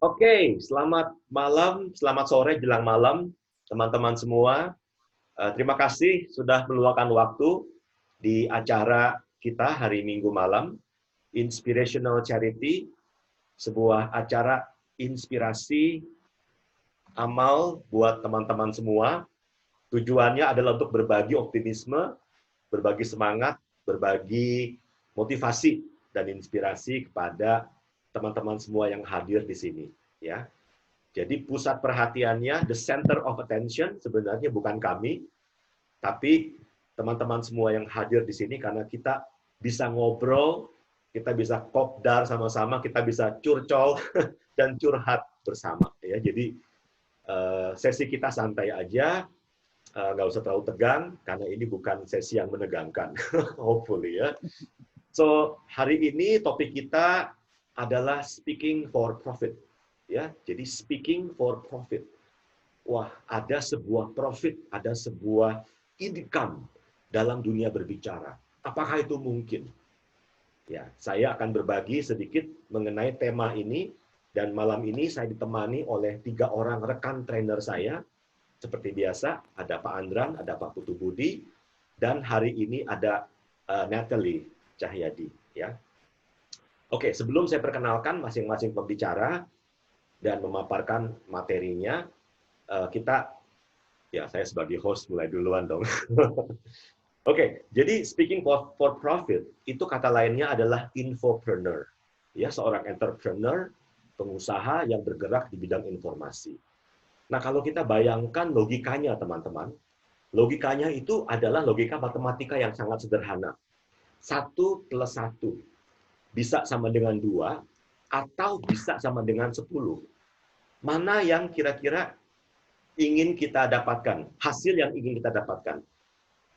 Oke, selamat malam, selamat sore, jelang malam, teman-teman semua. Terima kasih sudah meluangkan waktu di acara kita hari Minggu malam, Inspirational Charity, sebuah acara inspirasi amal buat teman-teman semua. Tujuannya adalah untuk berbagi optimisme, berbagi semangat, berbagi motivasi dan inspirasi kepada teman-teman semua yang hadir di sini. Ya, jadi pusat perhatiannya, the center of attention sebenarnya bukan kami, tapi teman-teman semua yang hadir di sini karena kita bisa ngobrol, kita bisa kopdar sama-sama, kita bisa curcol dan curhat bersama. Ya, jadi sesi kita santai aja, nggak usah terlalu tegang karena ini bukan sesi yang menegangkan, hopefully ya. So hari ini topik kita adalah speaking for profit. Ya, jadi speaking for profit. Wah, ada sebuah profit, ada sebuah income dalam dunia berbicara. Apakah itu mungkin? Ya, saya akan berbagi sedikit mengenai tema ini dan malam ini saya ditemani oleh 3 orang rekan trainer saya. Seperti biasa, ada Pak Andran, ada Pak Putu Budi, dan hari ini ada Natalie Cahyadi. Ya. Oke, sebelum saya perkenalkan masing-masing pembicara dan memaparkan materinya, kita, ya saya sebagai host mulai duluan dong. Oke, jadi speaking for profit, itu kata lainnya adalah infopreneur. Ya, seorang entrepreneur, pengusaha yang bergerak di bidang informasi. Nah, kalau kita bayangkan logikanya, teman-teman, logikanya itu adalah logika matematika yang sangat sederhana. 1 plus 1 bisa sama dengan 2, atau bisa sama dengan 10. Mana yang kira-kira ingin kita dapatkan, hasil yang ingin kita dapatkan,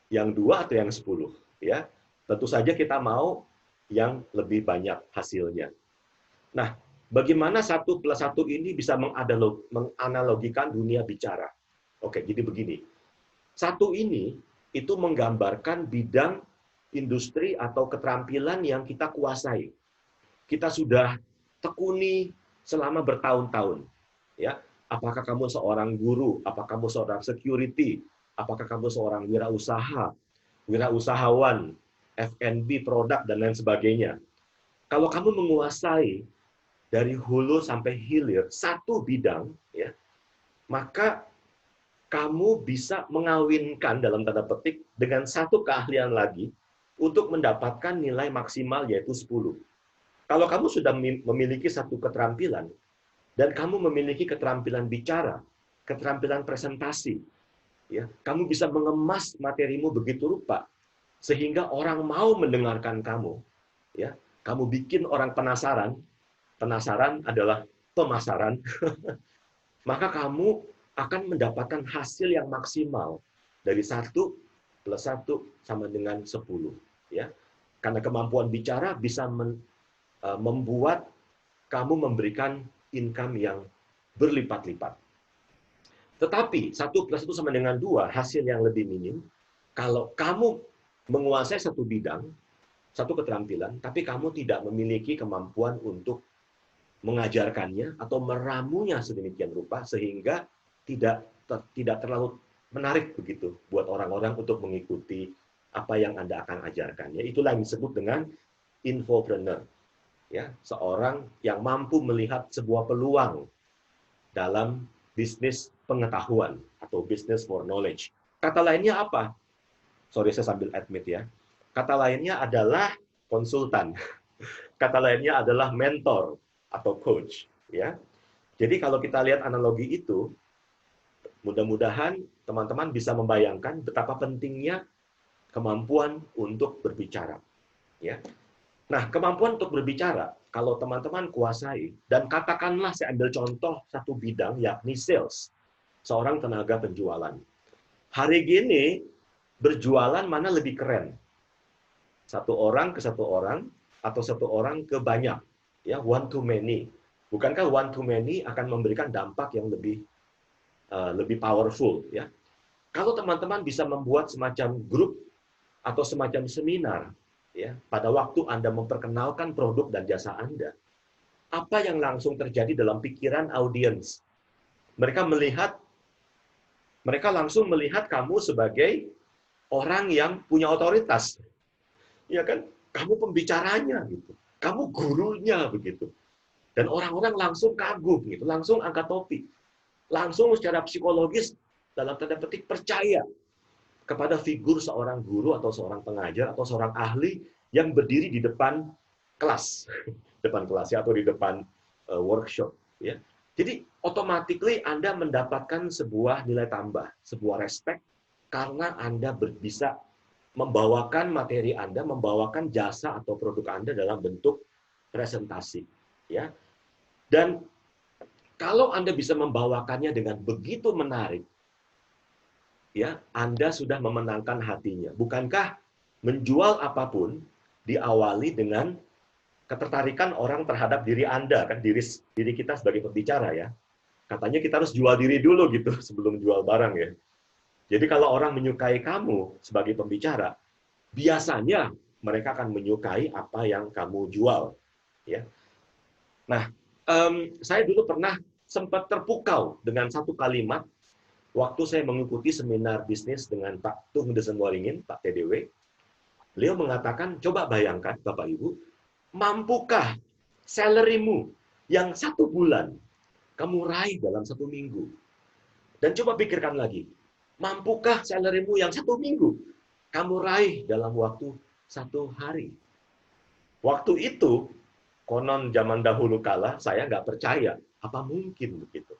yang 2 atau yang 10, ya. Tentu saja kita mau yang lebih banyak hasilnya. Nah, bagaimana 1 plus 1 ini bisa menganalogikan dunia bicara? Oke, jadi begini. 1 ini itu menggambarkan bidang industri atau keterampilan yang kita kuasai. Kita sudah tekuni selama bertahun-tahun. Ya, apakah kamu seorang guru, apakah kamu seorang security, apakah kamu seorang wirausahawan, F&B produk dan lain sebagainya. Kalau kamu menguasai dari hulu sampai hilir 1 bidang, ya, maka kamu bisa mengawinkan dalam tanda petik dengan 1 keahlian lagi untuk mendapatkan nilai maksimal yaitu 10. Kalau kamu sudah memiliki 1 keterampilan, dan kamu memiliki keterampilan bicara, keterampilan presentasi, ya, kamu bisa mengemas materimu begitu rupa sehingga orang mau mendengarkan kamu, ya. Kamu bikin orang penasaran, penasaran adalah pemasaran, maka kamu akan mendapatkan hasil yang maksimal dari 1 plus 1 sama dengan 10, ya. Karena kemampuan bicara bisa membuat kamu memberikan income yang berlipat-lipat. Tetapi 1 plus 1 sama dengan 2, hasil yang lebih minim, kalau kamu menguasai 1 bidang, 1 keterampilan, tapi kamu tidak memiliki kemampuan untuk mengajarkannya atau meramunya sedemikian rupa sehingga tidak terlalu menarik begitu buat orang-orang untuk mengikuti apa yang Anda akan ajarkan. Ya, itulah yang disebut dengan infopreneur. Ya, seorang yang mampu melihat sebuah peluang dalam bisnis pengetahuan atau business for knowledge. Kata lainnya apa? Sorry, saya sambil admit ya. Kata lainnya adalah konsultan. Kata lainnya adalah mentor atau coach. Ya. Jadi kalau kita lihat analogi itu, mudah-mudahan teman-teman bisa membayangkan betapa pentingnya kemampuan untuk berbicara. Ya. Nah, kemampuan untuk berbicara, kalau teman-teman kuasai, dan katakanlah saya ambil contoh 1 bidang, yakni sales, seorang tenaga penjualan. Hari gini, berjualan mana lebih keren? 1 orang ke 1 orang, atau 1 orang ke banyak? Ya, one to many. Bukankah one to many akan memberikan dampak yang lebih powerful? Ya. Kalau teman-teman bisa membuat semacam grup atau semacam seminar, ya, pada waktu Anda memperkenalkan produk dan jasa Anda, apa yang langsung terjadi dalam pikiran audiens. Mereka langsung melihat kamu sebagai orang yang punya otoritas. Ya kan? Kamu pembicaranya gitu. Kamu gurunya begitu. Dan orang-orang langsung kagum gitu, langsung angkat topi. Langsung secara psikologis dalam tanda petik percaya kepada figur seorang guru atau seorang pengajar atau seorang ahli yang berdiri di depan kelas, depan kelas ya, atau di depan workshop ya. Jadi automatically Anda mendapatkan sebuah nilai tambah, sebuah respect karena Anda bisa membawakan materi Anda, membawakan jasa atau produk Anda dalam bentuk presentasi ya. Dan kalau Anda bisa membawakannya dengan begitu menarik, ya, Anda sudah memenangkan hatinya. Bukankah menjual apapun diawali dengan ketertarikan orang terhadap diri Anda, kan diri kita sebagai pembicara ya. Katanya kita harus jual diri dulu gitu sebelum jual barang ya. Jadi kalau orang menyukai kamu sebagai pembicara, biasanya mereka akan menyukai apa yang kamu jual ya. Nah, saya dulu pernah sempat terpukau dengan satu kalimat waktu saya mengikuti seminar bisnis dengan Pak Tung Desenwaringin, Pak TDW. Beliau mengatakan, coba bayangkan Bapak Ibu, mampukah salary-mu yang 1 bulan kamu raih dalam 1 minggu? Dan coba pikirkan lagi, mampukah salary-mu yang 1 minggu kamu raih dalam waktu 1 hari? Waktu itu, konon zaman dahulu kala, saya nggak percaya. Apa mungkin begitu?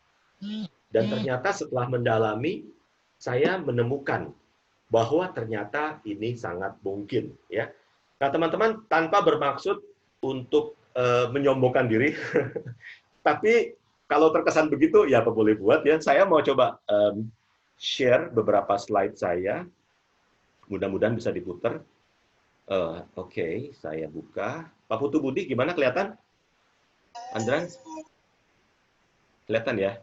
Dan ternyata setelah mendalami, saya menemukan bahwa ternyata ini sangat mungkin. Ya. Nah, teman-teman, tanpa bermaksud untuk menyombongkan diri, tapi kalau terkesan begitu, ya apa boleh buat ya. Saya mau coba share beberapa slide saya. Mudah-mudahan bisa diputar. Oke, saya buka. Pak Putu Budi, gimana kelihatan? Andra? Kelihatan ya?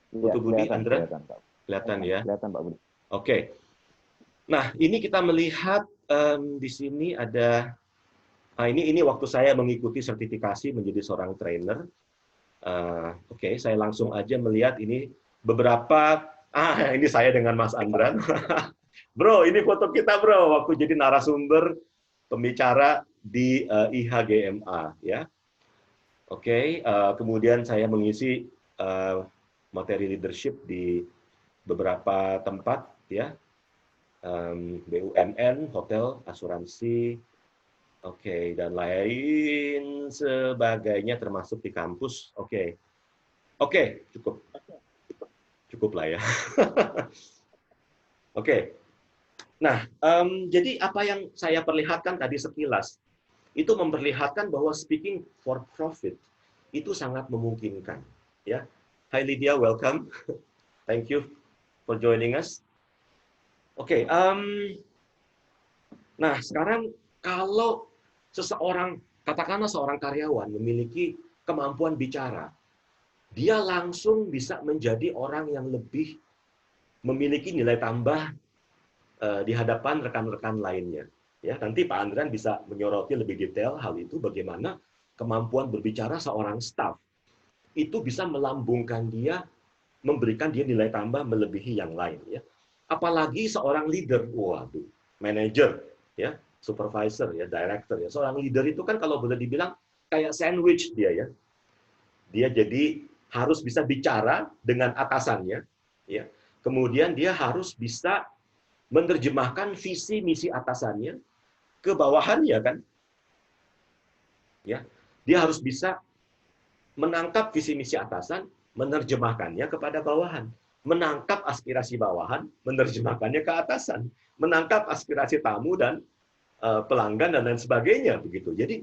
Putu Budi, Andra? Kelihatan ya? Kelihatan, Pak Budi. Oke. Nah, ini kita melihat di sini ada, ini waktu saya mengikuti sertifikasi menjadi seorang trainer. Oke, saya langsung aja melihat ini beberapa, ini saya dengan Mas Andran. Bro, ini foto kita bro, waktu jadi narasumber pembicara di IHGMA. Ya. Oke, kemudian saya mengisi materi leadership di beberapa tempat, ya, BUMN, hotel, asuransi, oke, dan lain sebagainya termasuk di kampus. Oke, cukup lah ya. Oke, nah, jadi apa yang saya perlihatkan tadi sekilas itu memperlihatkan bahwa speaking for profit itu sangat memungkinkan. Ya, Hi Lydia, welcome. Thank you for joining us. Oke, nah sekarang kalau seseorang, katakanlah seorang karyawan memiliki kemampuan bicara, dia langsung bisa menjadi orang yang lebih memiliki nilai tambah di hadapan rekan-rekan lainnya. Ya, nanti Pak Andran bisa menyoroti lebih detail hal itu, bagaimana kemampuan berbicara seorang staff itu bisa melambungkan dia, memberikan dia nilai tambah melebihi yang lain. Ya. Apalagi seorang leader, waduh, manager, ya, supervisor, ya, director, ya. Seorang leader itu kan kalau boleh dibilang kayak sandwich dia ya. Dia jadi harus bisa bicara dengan atasannya, ya. Kemudian dia harus bisa menerjemahkan visi misi atasannya ke bawahannya kan. Ya. Dia harus bisa menangkap visi misi atasan, menerjemahkannya kepada bawahan. Menangkap aspirasi bawahan, menerjemahkannya ke atasan. Menangkap aspirasi tamu dan pelanggan dan lain sebagainya begitu. Jadi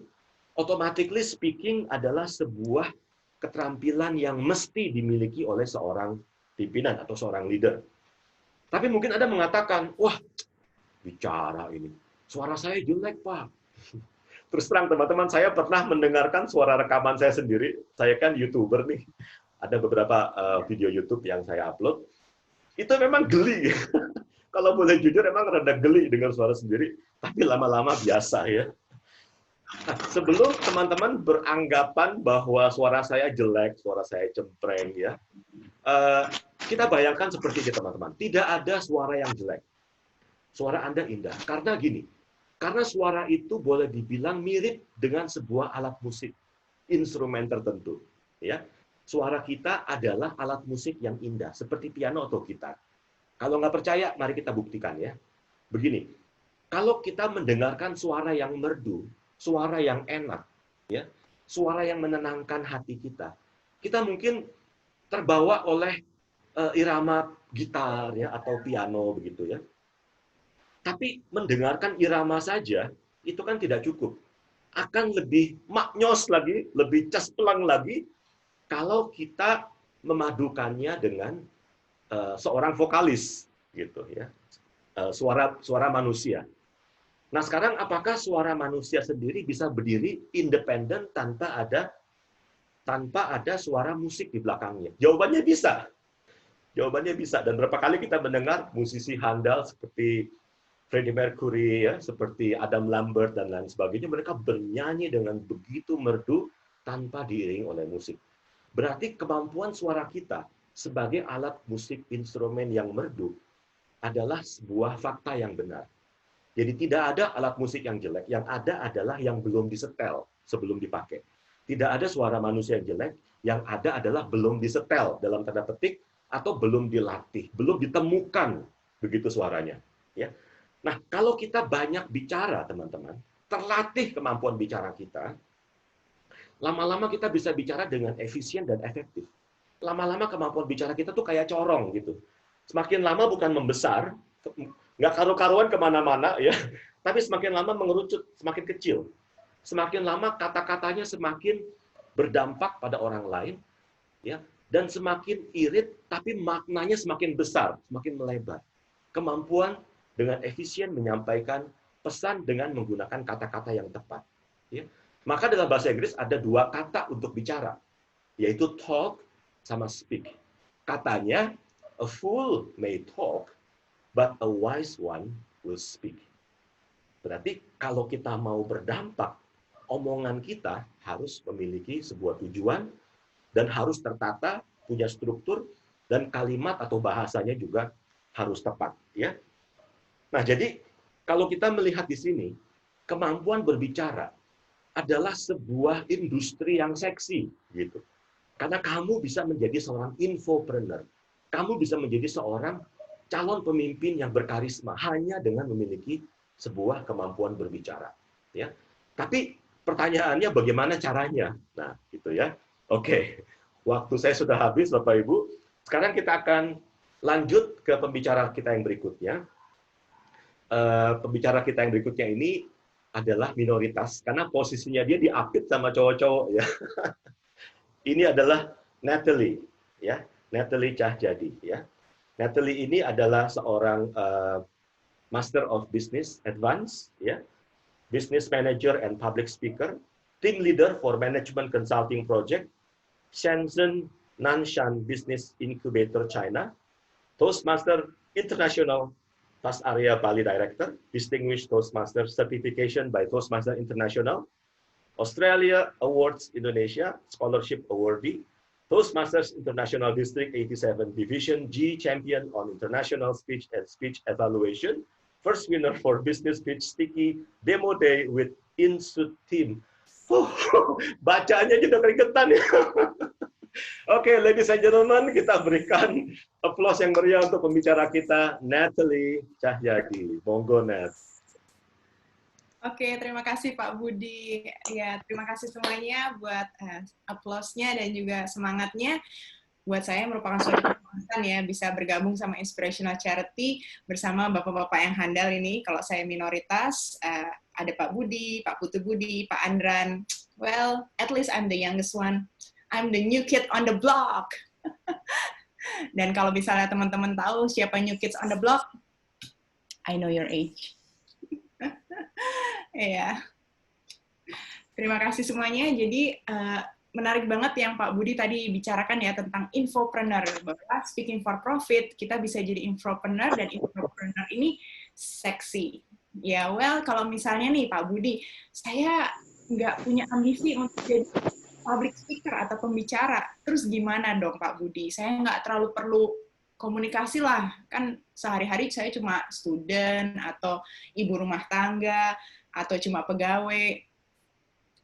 automatically speaking adalah sebuah keterampilan yang mesti dimiliki oleh seorang pimpinan atau seorang leader. Tapi mungkin Anda mengatakan, wah, bicara ini, suara saya jelek, Pak. Terus terang teman-teman, saya pernah mendengarkan suara rekaman saya sendiri. Saya kan YouTuber nih. Ada beberapa video YouTube yang saya upload. Itu memang geli. Kalau boleh jujur, emang rada geli dengan suara sendiri. Tapi lama-lama biasa ya. Nah, sebelum teman-teman beranggapan bahwa suara saya jelek, suara saya cempreng, ya, kita bayangkan seperti ini, teman-teman. Tidak ada suara yang jelek. Suara Anda indah. Karena gini, karena suara itu boleh dibilang mirip dengan sebuah alat musik, instrumen tertentu. Ya, suara kita adalah alat musik yang indah, seperti piano atau gitar. Kalau nggak percaya, mari kita buktikan ya. Begini, kalau kita mendengarkan suara yang merdu, suara yang enak, ya, suara yang menenangkan hati kita mungkin terbawa oleh irama gitar ya atau piano begitu ya. Tapi mendengarkan irama saja itu kan tidak cukup. Akan lebih maknyos lagi, lebih cespelang lagi kalau kita memadukannya dengan seorang vokalis gitu ya. Suara manusia. Nah, sekarang apakah suara manusia sendiri bisa berdiri independen tanpa ada suara musik di belakangnya? Jawabannya bisa. Jawabannya bisa. Dan berapa kali kita mendengar musisi handal seperti Freddie Mercury, ya, seperti Adam Lambert, dan lain sebagainya, mereka bernyanyi dengan begitu merdu tanpa diiringi oleh musik. Berarti kemampuan suara kita sebagai alat musik instrumen yang merdu adalah sebuah fakta yang benar. Jadi tidak ada alat musik yang jelek, yang ada adalah yang belum disetel sebelum dipakai. Tidak ada suara manusia yang jelek, yang ada adalah belum disetel dalam tanda petik atau belum dilatih, belum ditemukan begitu suaranya. Ya. Nah, kalau kita banyak bicara, teman-teman, terlatih kemampuan bicara kita, lama-lama kita bisa bicara dengan efisien dan efektif. Lama-lama kemampuan bicara kita tuh kayak corong gitu. Semakin lama bukan membesar, nggak karu-karuan kemana-mana ya, tapi semakin lama mengerucut, semakin kecil. Semakin lama kata-katanya semakin berdampak pada orang lain, ya, dan semakin irit, tapi maknanya semakin besar, semakin melebar. Kemampuan dengan efisien menyampaikan pesan dengan menggunakan kata-kata yang tepat. Ya. Maka dalam bahasa Inggris ada dua kata untuk bicara, yaitu talk sama speak. Katanya, a fool may talk, but a wise one will speak. Berarti kalau kita mau berdampak, omongan kita harus memiliki sebuah tujuan dan harus tertata, punya struktur, dan kalimat atau bahasanya juga harus tepat. Ya. Nah, jadi kalau kita melihat di sini, kemampuan berbicara adalah sebuah industri yang seksi, gitu. Karena kamu bisa menjadi seorang infopreneur. Kamu bisa menjadi seorang calon pemimpin yang berkarisma hanya dengan memiliki sebuah kemampuan berbicara. Ya. Tapi pertanyaannya bagaimana caranya? Nah, gitu ya. Oke, waktu saya sudah habis, Bapak Ibu. Sekarang kita akan lanjut ke pembicara kita yang berikutnya. Pembicara kita yang berikutnya ini adalah minoritas karena posisinya dia diapit sama cowok-cowok ya. Ini adalah Natalie ya, Natalie Cahyadi ya. Natalie ini adalah seorang Master of Business Advance ya, Business Manager and Public Speaker, Team Leader for Management Consulting Project, Shenzhen Nanshan Business Incubator China, Toastmaster International Task Area Bali Director, Distinguished Toastmaster Certification by Toastmaster International, Australia Awards Indonesia Scholarship Awardee, Toastmasters International District 87 Division G Champion on International Speech and Speech Evaluation, first winner for Business Speech Sticky Demo Day with Insut Team. Bacanya juga keringetan ya. Oke, ladies and gentlemen, kita berikan applause yang meriah untuk pembicara kita, Natalie Cahyadi. Monggo, Nat. Oke, terima kasih Pak Budi. Ya, terima kasih semuanya buat applause-nya dan juga semangatnya. Buat saya merupakan suatu kehormatan ya bisa bergabung sama Inspirational Charity bersama bapak-bapak yang handal ini. Kalau saya minoritas, ada Pak Budi, Pak Putu Budi, Pak Andran. Well, at least I'm the youngest one. I'm the new kid on the block. Dan kalau misalnya teman-teman tahu siapa new kids on the block, I know your age. Ya. Terima kasih semuanya. Jadi menarik banget yang Pak Budi tadi bicarakan ya tentang infopreneur. Bahwa speaking for profit, kita bisa jadi infopreneur dan infopreneur ini seksi. Ya, well, kalau misalnya nih Pak Budi, saya nggak punya ambisi untuk jadi public speaker atau pembicara, terus gimana dong Pak Budi? Saya nggak terlalu perlu komunikasi lah, kan sehari-hari saya cuma student atau ibu rumah tangga atau cuma pegawai.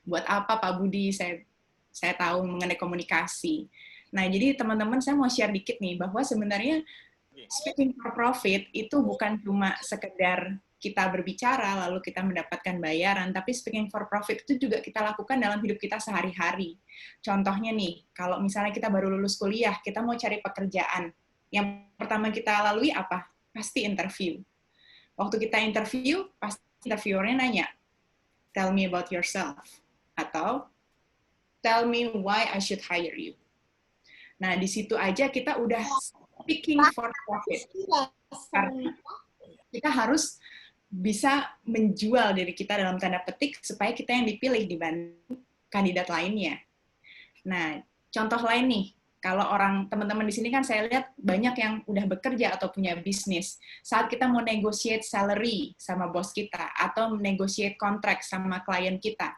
Buat apa Pak Budi saya tahu mengenai komunikasi. Nah, jadi teman-teman saya mau share dikit nih bahwa sebenarnya speaking for profit itu bukan cuma sekedar kita berbicara lalu kita mendapatkan bayaran, tapi speaking for profit itu juga kita lakukan dalam hidup kita sehari-hari. Contohnya nih, kalau misalnya kita baru lulus kuliah, kita mau cari pekerjaan, yang pertama kita lalui apa? Pasti interview. Waktu kita interview, pasti interviewernya nanya, tell me about yourself, atau tell me why I should hire you. Nah, di situ aja kita udah speaking for profit. Karena kita harus bisa menjual diri kita dalam tanda petik supaya kita yang dipilih dibanding kandidat lainnya. Nah, contoh lain nih, kalau teman-teman di sini kan saya lihat banyak yang udah bekerja atau punya bisnis. Saat kita mau negotiate salary sama bos kita atau negotiate kontrak sama klien kita,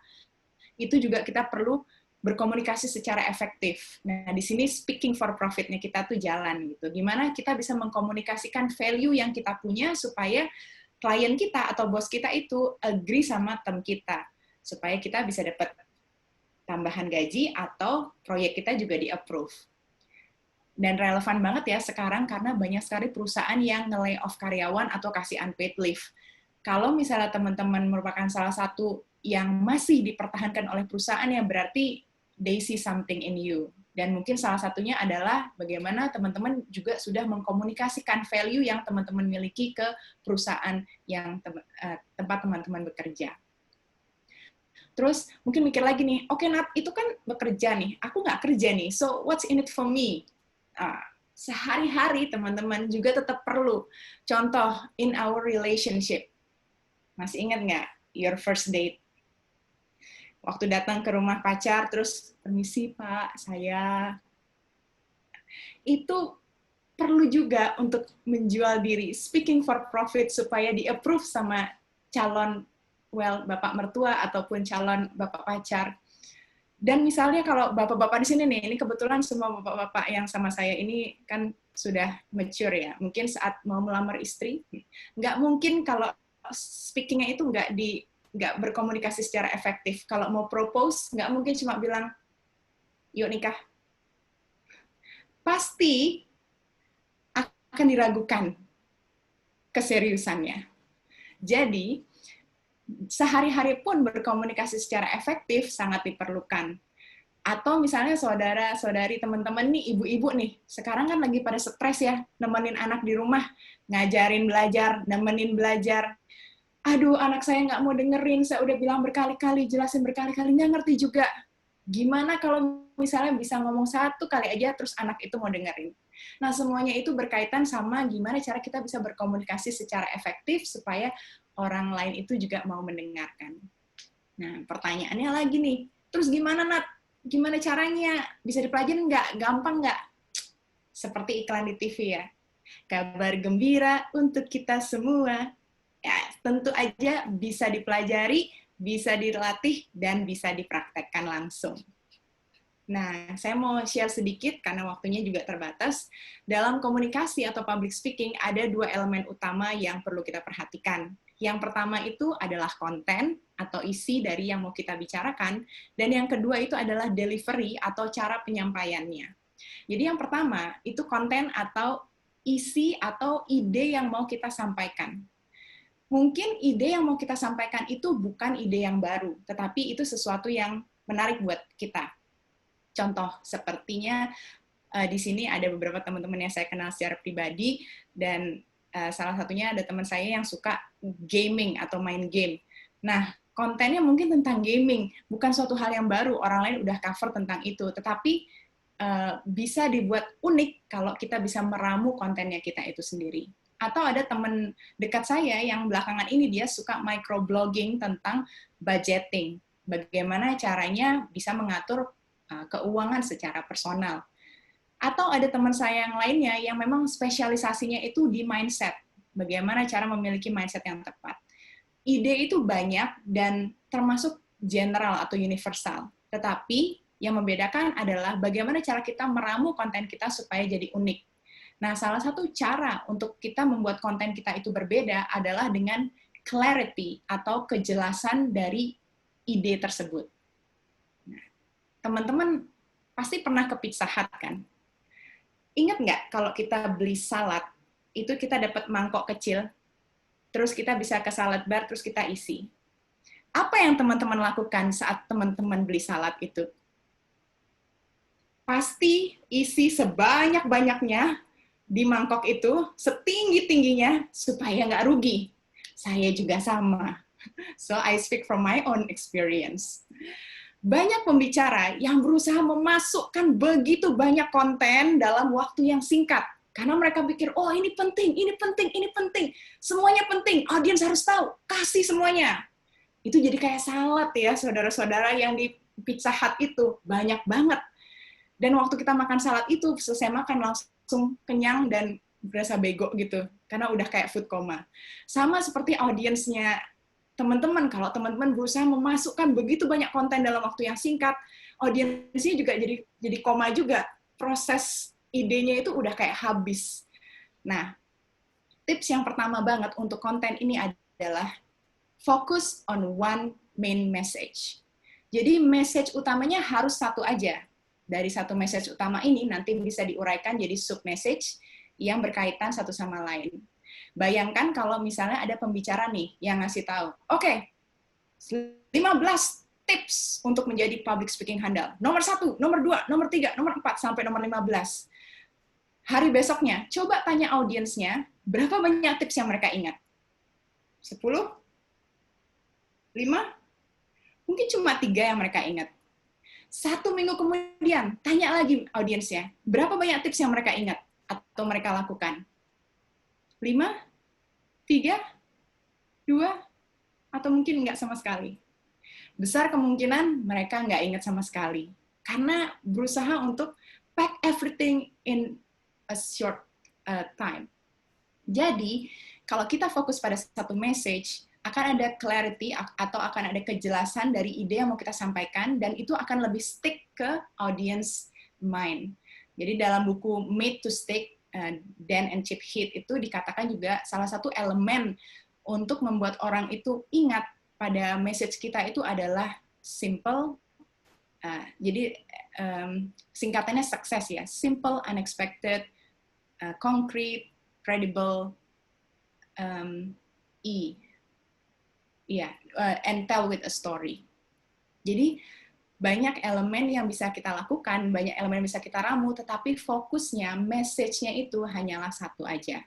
itu juga kita perlu berkomunikasi secara efektif. Nah, di sini speaking for profit-nya kita tuh jalan gitu. Gimana kita bisa mengkomunikasikan value yang kita punya supaya klien kita atau bos kita itu agree sama term kita, supaya kita bisa dapat tambahan gaji atau proyek kita juga di-approve. Dan relevan banget ya sekarang karena banyak sekali perusahaan yang nge-lay off karyawan atau kasih unpaid leave. Kalau misalnya teman-teman merupakan salah satu yang masih dipertahankan oleh perusahaan, ya berarti they see something in you. Dan mungkin salah satunya adalah bagaimana teman-teman juga sudah mengkomunikasikan value yang teman-teman miliki ke perusahaan yang tempat teman-teman bekerja. Terus mungkin mikir lagi nih, oke Nat, itu kan bekerja nih, aku nggak kerja nih, so what's in it for me? Sehari-hari teman-teman juga tetap perlu. Contoh, in our relationship, masih ingat nggak your first date? Waktu datang ke rumah pacar, terus, permisi Pak, saya... Itu perlu juga untuk menjual diri, speaking for profit, supaya di-approve sama calon, bapak mertua ataupun calon bapak pacar. Dan misalnya kalau bapak-bapak di sini nih, ini kebetulan semua bapak-bapak yang sama saya ini kan sudah mature ya, mungkin saat mau melamar istri, nggak mungkin kalau speaking-nya itu nggak berkomunikasi secara efektif. Kalau mau propose, nggak mungkin cuma bilang, yuk nikah. Pasti akan diragukan keseriusannya. Jadi, sehari-hari pun berkomunikasi secara efektif sangat diperlukan. Atau misalnya saudara-saudari, teman-teman nih, ibu-ibu nih, sekarang kan lagi pada stres ya, nemenin anak di rumah, ngajarin belajar, nemenin belajar. Aduh, anak saya nggak mau dengerin, saya udah bilang berkali-kali, jelasin berkali-kali, nggak ngerti juga. Gimana kalau misalnya bisa ngomong satu kali aja, terus anak itu mau dengerin. Nah, semuanya itu berkaitan sama gimana cara kita bisa berkomunikasi secara efektif, supaya orang lain itu juga mau mendengarkan. Nah, pertanyaannya lagi nih, terus gimana, Nat? Gimana caranya? Bisa dipelajarin nggak? Gampang nggak? Seperti iklan di TV ya. Kabar gembira untuk kita semua. Ya, tentu aja bisa dipelajari, bisa dilatih, dan bisa dipraktekkan langsung. Nah, saya mau share sedikit karena waktunya juga terbatas. Dalam komunikasi atau public speaking, ada dua elemen utama yang perlu kita perhatikan. Yang pertama itu adalah konten atau isi dari yang mau kita bicarakan, dan yang kedua itu adalah delivery atau cara penyampaiannya. Jadi yang pertama itu konten atau isi atau ide yang mau kita sampaikan. Mungkin ide yang mau kita sampaikan itu bukan ide yang baru, tetapi itu sesuatu yang menarik buat kita. Contoh sepertinya di sini ada beberapa teman-teman yang saya kenal secara pribadi, dan salah satunya ada teman saya yang suka gaming atau main game. Nah, kontennya mungkin tentang gaming, bukan suatu hal yang baru, orang lain udah cover tentang itu, tetapi bisa dibuat unik kalau kita bisa meramu kontennya kita itu sendiri. Atau ada teman dekat saya yang belakangan ini dia suka microblogging tentang budgeting. Bagaimana caranya bisa mengatur keuangan secara personal. Atau ada teman saya yang lainnya yang memang spesialisasinya itu di mindset. Bagaimana cara memiliki mindset yang tepat. Ide itu banyak dan termasuk general atau universal. Tetapi yang membedakan adalah bagaimana cara kita meramu konten kita supaya jadi unik. Nah, salah satu cara untuk kita membuat konten kita itu berbeda adalah dengan clarity atau kejelasan dari ide tersebut. Nah, teman-teman pasti pernah ke Pizza Hut kan? Ingat nggak kalau kita beli salad, itu kita dapat mangkok kecil, terus kita bisa ke salad bar, terus kita isi. Apa yang teman-teman lakukan saat teman-teman beli salad itu? Pasti isi sebanyak-banyaknya di mangkok itu, setinggi-tingginya, supaya nggak rugi. Saya juga sama. So, I speak from my own experience. Banyak pembicara yang berusaha memasukkan begitu banyak konten dalam waktu yang singkat. Karena mereka pikir, oh ini penting, ini penting, ini penting. Semuanya penting, audiens harus tahu. Kasih semuanya. Itu jadi kayak salad ya, saudara-saudara yang di Pizza Hut itu. Banyak banget. Dan waktu kita makan salad itu, selesai makan langsung kenyang dan berasa bego gitu. Karena udah kayak food coma. Sama seperti audiensnya teman-teman, kalau teman-teman berusaha memasukkan begitu banyak konten dalam waktu yang singkat, audiensnya juga jadi koma juga. Proses idenya itu udah kayak habis. Nah, tips yang pertama banget untuk konten ini adalah focus on one main message. Jadi message utamanya harus satu aja. Dari satu message utama ini nanti bisa diuraikan jadi sub message yang berkaitan satu sama lain. Bayangkan kalau misalnya ada pembicara nih yang ngasih tahu, oke, 15 tips untuk menjadi public speaking handal. Nomor 1, nomor 2, nomor 3, nomor 4, sampai nomor 15. Hari besoknya, coba tanya audiensnya, berapa banyak tips yang mereka ingat? 10? 5? Mungkin cuma 3 yang mereka ingat. 1 minggu kemudian, tanya lagi audiensnya, berapa banyak tips yang mereka ingat atau mereka lakukan? 5, 3, 2, atau mungkin nggak sama sekali. Besar kemungkinan mereka nggak ingat sama sekali. Karena berusaha untuk pack everything in a short time. Jadi, kalau kita fokus pada satu message, akan ada clarity atau akan ada kejelasan dari ide yang mau kita sampaikan, dan itu akan lebih stick ke audience mind. Jadi dalam buku Made to Stick, Dan and Chip Heath itu dikatakan juga salah satu elemen untuk membuat orang itu ingat pada message kita itu adalah simple. Jadi singkatannya sukses ya, simple, unexpected, concrete, credible, and tell with a story. Jadi banyak elemen yang bisa kita lakukan, banyak elemen yang bisa kita ramu, tetapi fokusnya, message-nya itu hanyalah satu aja.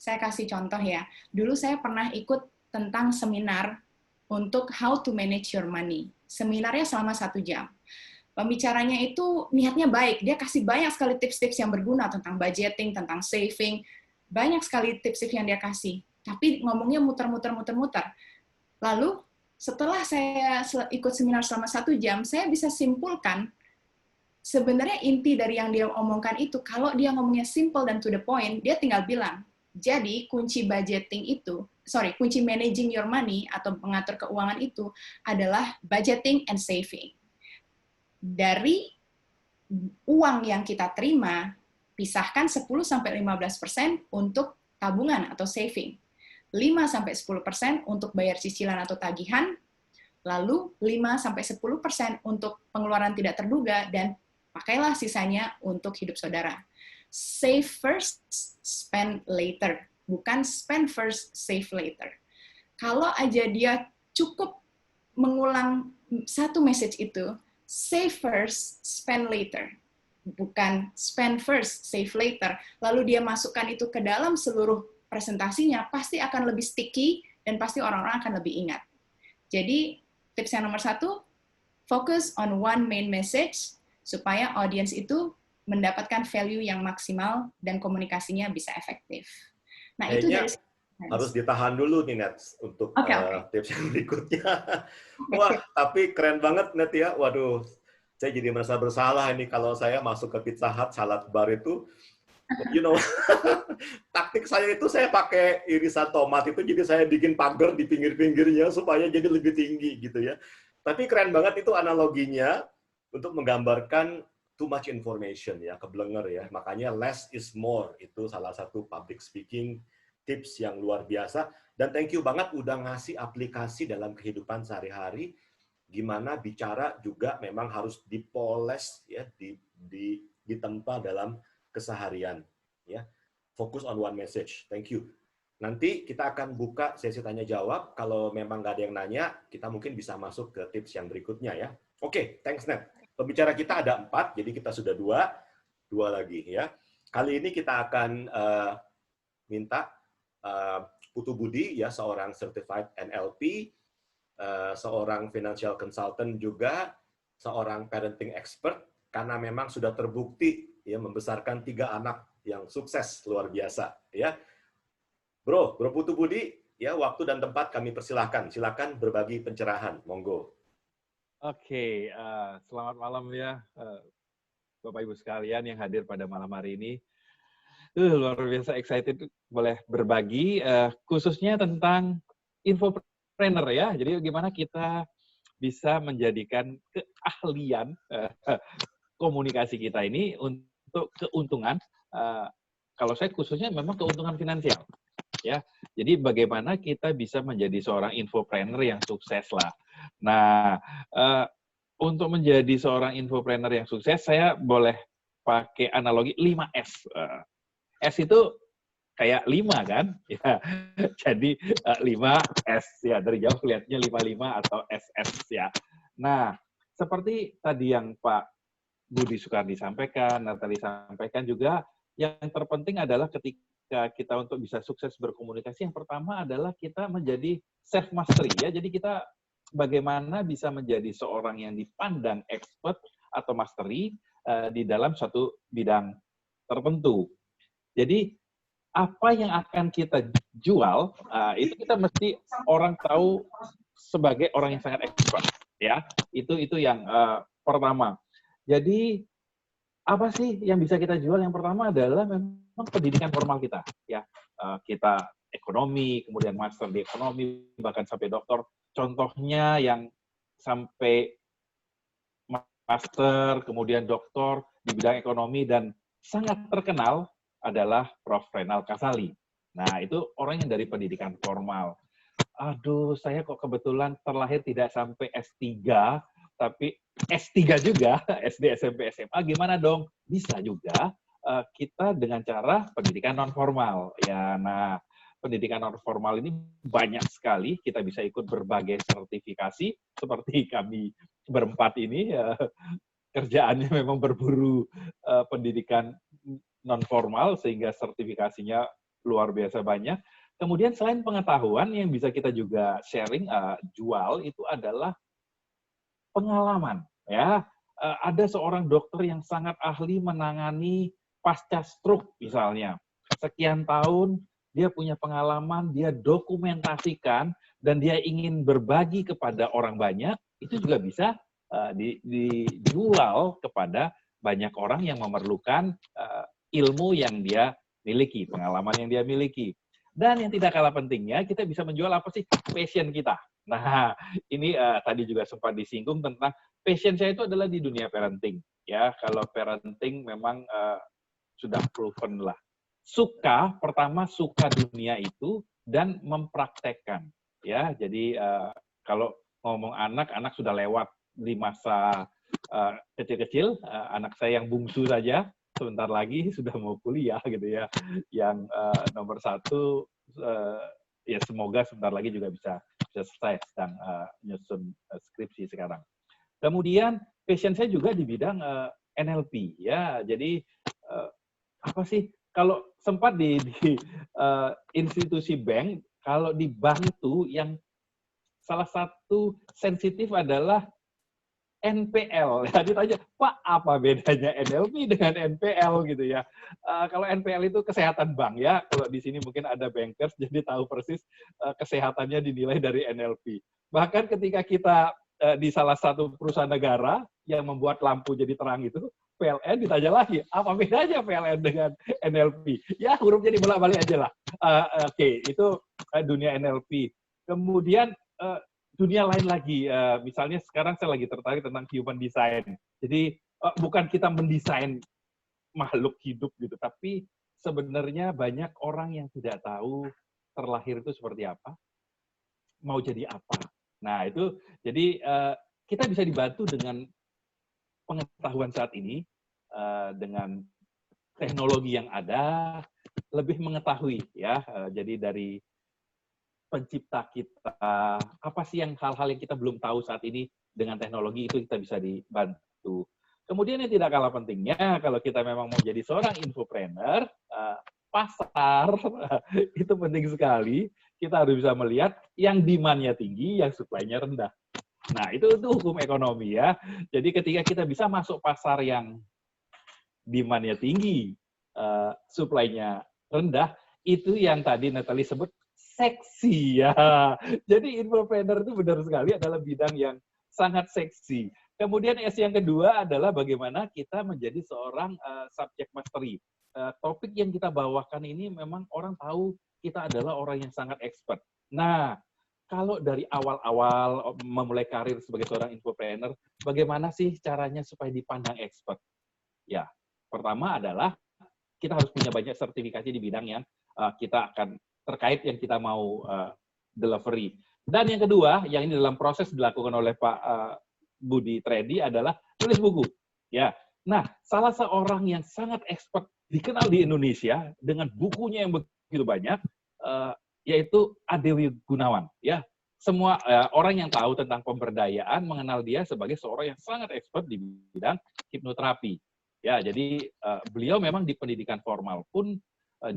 Saya kasih contoh ya, dulu saya pernah ikut tentang seminar untuk how to manage your money. Seminarnya selama 1 jam. Pembicaranya itu niatnya baik, dia kasih banyak sekali tips-tips yang berguna tentang budgeting, tentang saving, banyak sekali tips-tips yang dia kasih. Tapi ngomongnya muter-muter. Lalu, setelah saya ikut seminar selama 1 jam, saya bisa simpulkan sebenarnya inti dari yang dia omongkan itu, kalau dia ngomongnya simple dan to the point, dia tinggal bilang, jadi kunci budgeting itu, kunci managing your money atau mengatur keuangan itu adalah budgeting and saving. Dari uang yang kita terima, pisahkan 10-15% untuk tabungan atau saving. 5-10% untuk bayar cicilan atau tagihan, lalu 5-10% untuk pengeluaran tidak terduga, dan pakailah sisanya untuk hidup saudara. Save first, spend later. Bukan spend first, save later. Kalau aja dia cukup mengulang satu message itu, save first, spend later. Bukan spend first, save later. Lalu dia masukkan itu ke dalam seluruh presentasinya, pasti akan lebih sticky dan pasti orang-orang akan lebih ingat. Jadi, tips yang nomor 1, focus on one main message supaya audience itu mendapatkan value yang maksimal dan komunikasinya bisa efektif. Nah, itu dari harus ditahan dulu nih, Net, untuk tips yang berikutnya. Wah, tapi keren banget, Net ya. Waduh, saya jadi merasa bersalah ini kalau saya masuk ke Pizza Hut, salad bar itu, taktik saya itu saya pakai irisan tomat itu, jadi saya bikin pagar di pinggir-pinggirnya supaya jadi lebih tinggi gitu ya. Tapi keren banget itu analoginya untuk menggambarkan too much information ya, keblenger ya. Makanya less is more, itu salah satu public speaking tips yang luar biasa. Dan thank you banget udah ngasih aplikasi dalam kehidupan sehari-hari, gimana bicara juga memang harus dipoles ya, ditempa dalam keseharian ya. Fokus on one message. Thank you. Nanti kita akan buka sesi tanya jawab. Kalau memang nggak ada yang nanya, kita mungkin bisa masuk ke tips yang berikutnya ya. Oke, thanks Nat. Pembicara kita ada 4, jadi kita sudah 2 lagi ya. Kali ini kita akan minta Putu Budi ya, seorang certified NLP, seorang financial consultant juga, seorang parenting expert, karena memang sudah terbukti ya membesarkan 3 anak yang sukses luar biasa ya. Bro Putu Budi, ya waktu dan tempat kami persilahkan. Silakan berbagi pencerahan, monggo. Oke, selamat malam ya Bapak Ibu sekalian yang hadir pada malam hari ini. Luar biasa excited boleh berbagi, khususnya tentang infopreneur ya. Jadi gimana kita bisa menjadikan keahlian komunikasi kita ini untuk keuntungan. Kalau saya khususnya memang keuntungan finansial. Ya, jadi bagaimana kita bisa menjadi seorang infopreneur yang sukses lah. Nah, untuk menjadi seorang infopreneur yang sukses, saya boleh pakai analogi 5S. S itu kayak 5 kan? Ya, jadi 5S ya, dari jauh kelihatannya 55 atau SS ya. Nah, seperti tadi yang Pak Budi Soekardi sampaikan, Natali sampaikan juga, yang terpenting adalah ketika kita untuk bisa sukses berkomunikasi, yang pertama adalah kita menjadi self mastery ya. Jadi kita bagaimana bisa menjadi seorang yang dipandang expert atau mastery di dalam suatu bidang tertentu. Jadi apa yang akan kita jual itu kita mesti orang tahu sebagai orang yang sangat expert ya. Itu yang pertama. Jadi apa sih yang bisa kita jual? Yang pertama adalah memang pendidikan formal kita, ya. Kita ekonomi, kemudian master di ekonomi, bahkan sampai doktor. Contohnya yang sampai master, kemudian doktor di bidang ekonomi dan sangat terkenal adalah Prof. Renal Kasali. Nah, itu orang yang dari pendidikan formal. Aduh, saya kok kebetulan terlahir tidak sampai S3, tapi S3 juga, SD, SMP, SMA, gimana dong? Bisa juga kita dengan cara pendidikan non-formal. Ya, nah, pendidikan non-formal ini banyak sekali, kita bisa ikut berbagai sertifikasi, seperti kami berempat ini, kerjaannya memang berburu pendidikan non-formal, sehingga sertifikasinya luar biasa banyak. Kemudian selain pengetahuan yang bisa kita juga sharing, jual, itu adalah pengalaman. Ya, ada seorang dokter yang sangat ahli menangani pasca stroke misalnya. Sekian tahun dia punya pengalaman, dia dokumentasikan dan dia ingin berbagi kepada orang banyak, itu juga bisa dijual kepada banyak orang yang memerlukan ilmu yang dia miliki, pengalaman yang dia miliki. Dan yang tidak kalah pentingnya, kita bisa menjual apa sih? Passion kita. Nah, ini tadi juga sempat disinggung tentang passion saya itu adalah di dunia parenting. Ya, kalau parenting memang sudah proven lah. Pertama suka dunia itu dan mempraktekkan. Ya, jadi kalau ngomong anak sudah lewat di masa kecil-kecil. Anak saya yang bungsu saja sebentar lagi sudah mau kuliah gitu ya. Yang nomor 1 ya semoga sebentar lagi juga bisa selesai, sedang nyusun skripsi sekarang. Kemudian passion saya juga di bidang NLP ya. Jadi apa sih kalau sempat di institusi bank, kalau di bank itu yang salah satu sensitif adalah NPL. Ya, ditanya, Pak, apa bedanya NLP dengan NPL gitu ya? Kalau NPL itu kesehatan bank ya. Kalau di sini mungkin ada bankers, jadi tahu persis kesehatannya dinilai dari NLP. Bahkan ketika kita di salah satu perusahaan negara yang membuat lampu jadi terang itu, PLN ditanya lagi, apa bedanya PLN dengan NLP? Ya, hurufnya dibolak-balik aja lah. Oke, itu dunia NLP. Kemudian dunia lain lagi. Misalnya sekarang saya lagi tertarik tentang human design. Jadi bukan kita mendesain makhluk hidup gitu, tapi sebenarnya banyak orang yang tidak tahu terlahir itu seperti apa, mau jadi apa. Nah itu jadi kita bisa dibantu dengan pengetahuan saat ini, dengan teknologi yang ada, lebih mengetahui ya. Jadi dari pencipta kita, apa sih yang hal-hal yang kita belum tahu saat ini dengan teknologi itu kita bisa dibantu. Kemudian yang tidak kalah pentingnya, kalau kita memang mau jadi seorang infopreneur, pasar itu penting sekali. Kita harus bisa melihat yang demand-nya tinggi, yang supply-nya rendah. Nah, itu hukum ekonomi ya. Jadi ketika kita bisa masuk pasar yang demand-nya tinggi, supply-nya rendah, itu yang tadi Natalie sebut seksi ya. Jadi infopreneur itu benar sekali adalah bidang yang sangat seksi. Kemudian S yang kedua adalah bagaimana kita menjadi seorang subject mastery. Topik yang kita bawakan ini memang orang tahu kita adalah orang yang sangat expert. Nah, kalau dari awal-awal memulai karir sebagai seorang infopreneur, bagaimana sih caranya supaya dipandang expert? Ya, pertama adalah kita harus punya banyak sertifikasi di bidang yang kita akan terkait yang kita mau delivery. Dan yang kedua, yang ini dalam proses dilakukan oleh Pak Budi Tredi adalah tulis buku. Ya, nah salah seorang yang sangat expert dikenal di Indonesia dengan bukunya yang begitu banyak, yaitu Adewi Gunawan. Ya, semua orang yang tahu tentang pemberdayaan mengenal dia sebagai seorang yang sangat expert di bidang hipnoterapi. Ya, jadi beliau memang di pendidikan formal pun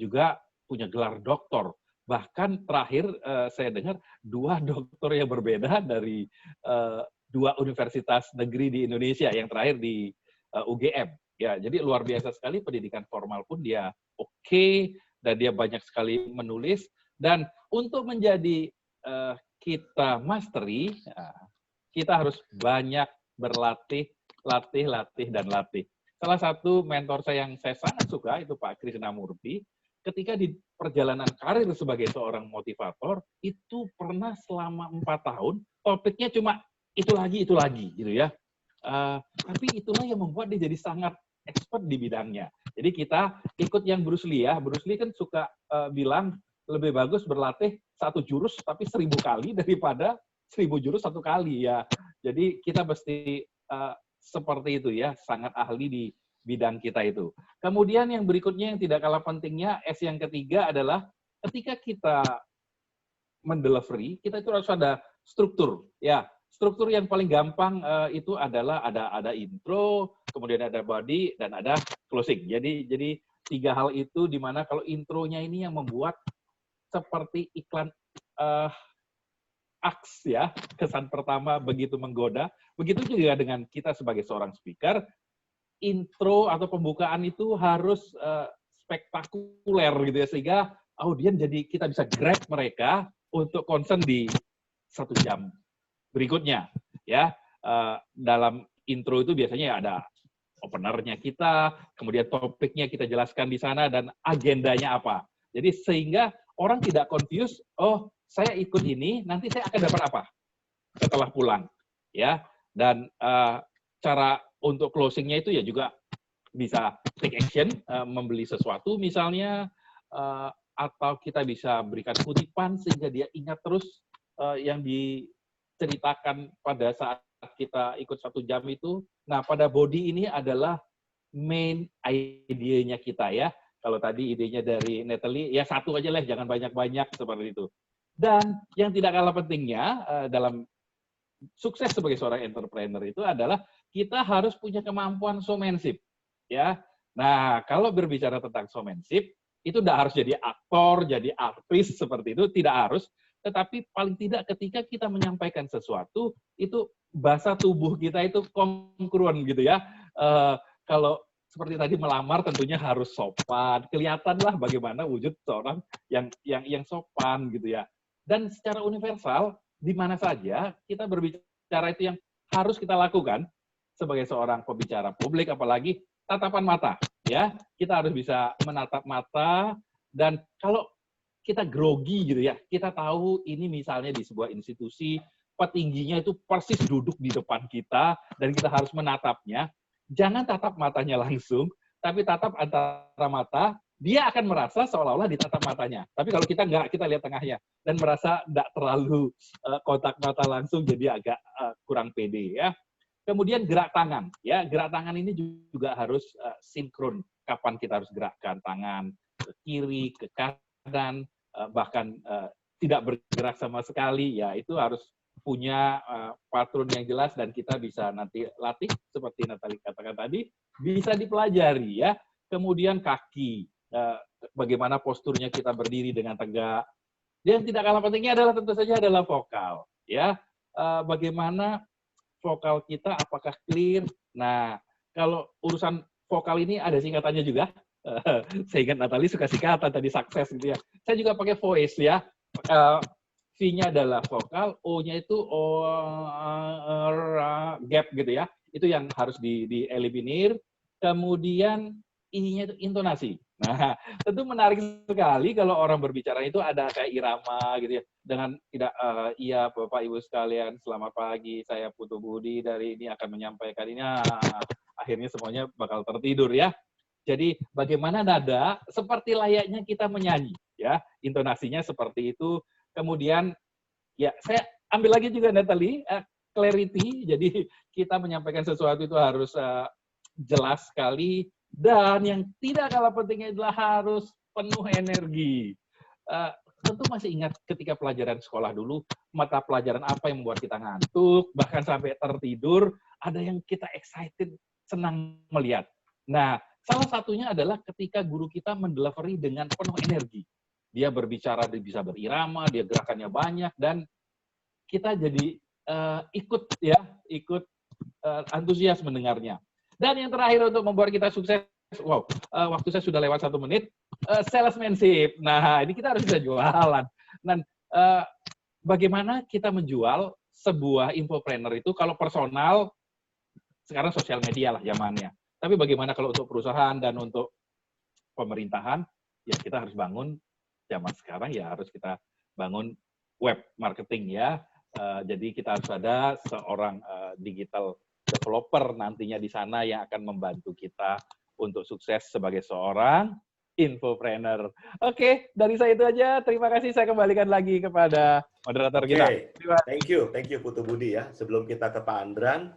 juga punya gelar doktor. Bahkan terakhir saya dengar 2 doktor yang berbeda dari 2 universitas negeri di Indonesia, yang terakhir di UGM. Ya, jadi luar biasa sekali pendidikan formal pun dia oke, dan dia banyak sekali menulis. Dan untuk menjadi kita mastery, kita harus banyak berlatih, latih. Salah satu mentor saya yang saya sangat suka itu Pak Krishnamurti. Ketika di perjalanan karir sebagai seorang motivator, itu pernah selama 4 tahun, topiknya cuma itu lagi, gitu ya. Tapi itulah yang membuat dia jadi sangat expert di bidangnya. Jadi kita ikut yang Bruce Lee ya. Bruce Lee kan suka bilang, lebih bagus berlatih 1 jurus tapi 1000 kali daripada 1000 jurus 1 kali ya. Jadi kita mesti seperti itu ya, sangat ahli di bidang kita itu. Kemudian yang berikutnya yang tidak kalah pentingnya, S yang ketiga adalah ketika kita mendelivery, kita itu harus ada struktur. Ya, struktur yang paling gampang itu adalah ada intro, kemudian ada body, dan ada closing. Jadi 3 hal itu di mana kalau intronya ini yang membuat seperti iklan aks ya, kesan pertama begitu menggoda. Begitu juga dengan kita sebagai seorang speaker, intro atau pembukaan itu harus spektakuler gitu ya, sehingga audiens jadi kita bisa grab mereka untuk concern di 1 jam berikutnya ya. Dalam intro itu biasanya ada openernya kita, kemudian topiknya kita jelaskan di sana, dan agendanya apa. Jadi sehingga orang tidak confuse, oh saya ikut ini, nanti saya akan dapat apa setelah pulang ya. Dan cara untuk closingnya itu ya juga bisa take action, membeli sesuatu misalnya, atau kita bisa berikan kutipan sehingga dia ingat terus yang diceritakan pada saat kita ikut 1 jam itu. Nah, pada body ini adalah main idenya kita ya. Kalau tadi idenya dari Natalie, ya 1 aja lah, jangan banyak-banyak seperti itu. Dan yang tidak kalah pentingnya dalam sukses sebagai seorang entrepreneur itu adalah kita harus punya kemampuan showmanship, ya. Nah, kalau berbicara tentang showmanship, itu tidak harus jadi aktor, jadi artis seperti itu, tidak harus. Tetapi paling tidak ketika kita menyampaikan sesuatu, itu bahasa tubuh kita itu kongruen gitu ya. Kalau seperti tadi melamar tentunya harus sopan, kelihatanlah bagaimana wujud seorang yang sopan gitu ya. Dan secara universal, di mana saja kita berbicara itu yang harus kita lakukan sebagai seorang pembicara publik, apalagi tatapan mata ya. Kita harus bisa menatap mata, dan kalau kita grogi gitu ya, kita tahu ini misalnya di sebuah institusi petingginya itu persis duduk di depan kita dan kita harus menatapnya. Jangan tatap matanya langsung, tapi tatap antara mata, dia akan merasa seolah-olah ditatap matanya. Tapi kalau kita nggak, kita lihat tengahnya dan merasa nggak terlalu kontak mata langsung, jadi agak kurang pede ya. Kemudian gerak tangan, ya gerak tangan ini juga harus sinkron. Kapan kita harus gerakkan tangan ke kiri, ke kanan, bahkan tidak bergerak sama sekali, ya itu harus punya patron yang jelas dan kita bisa nanti latih seperti Natali katakan tadi, bisa dipelajari ya. Kemudian kaki, bagaimana posturnya kita berdiri dengan tegak. Dan tidak kalah pentingnya adalah tentu saja adalah vokal, ya. Bagaimana vokal kita apakah clear? Nah, kalau urusan vokal ini ada singkatannya juga. Saya ingat Natali suka singkatan tadi sukses gitu ya. Saya juga pakai voice ya. V-nya adalah vokal, O-nya itu gap gitu ya. Itu yang harus dieliminir. Kemudian I-nya itu intonasi. Nah, tentu menarik sekali kalau orang berbicara itu ada kayak irama gitu ya. Dengan tidak, iya Bapak Ibu sekalian, selamat pagi, saya Putu Budi dari ini akan menyampaikan ini. Akhirnya semuanya bakal tertidur ya. Jadi bagaimana nada seperti layaknya kita menyanyi ya. Intonasinya seperti itu. Kemudian, ya saya ambil lagi juga Natali, clarity, jadi kita menyampaikan sesuatu itu harus jelas sekali, dan yang tidak kalah pentingnya adalah harus penuh energi. Tentu masih ingat ketika pelajaran sekolah dulu, mata pelajaran apa yang membuat kita ngantuk, bahkan sampai tertidur, ada yang kita excited, senang melihat. Nah, salah satunya adalah ketika guru kita mendelivery dengan penuh energi. Dia berbicara, dia bisa berirama, dia gerakannya banyak, dan kita jadi ikut antusias mendengarnya. Dan yang terakhir untuk membuat kita sukses, wow, waktu saya sudah lewat 1 menit, salesmanship. Nah, ini kita harus bisa jualan. Dan bagaimana kita menjual sebuah infopreneur itu kalau personal, sekarang sosial media lah zamannya. Tapi bagaimana kalau untuk perusahaan dan untuk pemerintahan, ya kita harus bangun. Zaman sekarang ya harus kita bangun web marketing ya. Jadi kita harus ada seorang digital developer nantinya di sana yang akan membantu kita untuk sukses sebagai seorang infopreneur. Oke, dari saya itu aja. Terima kasih. Saya kembalikan lagi kepada moderator kita. Thank you Putu Budi ya. Sebelum kita ke Pak Andran,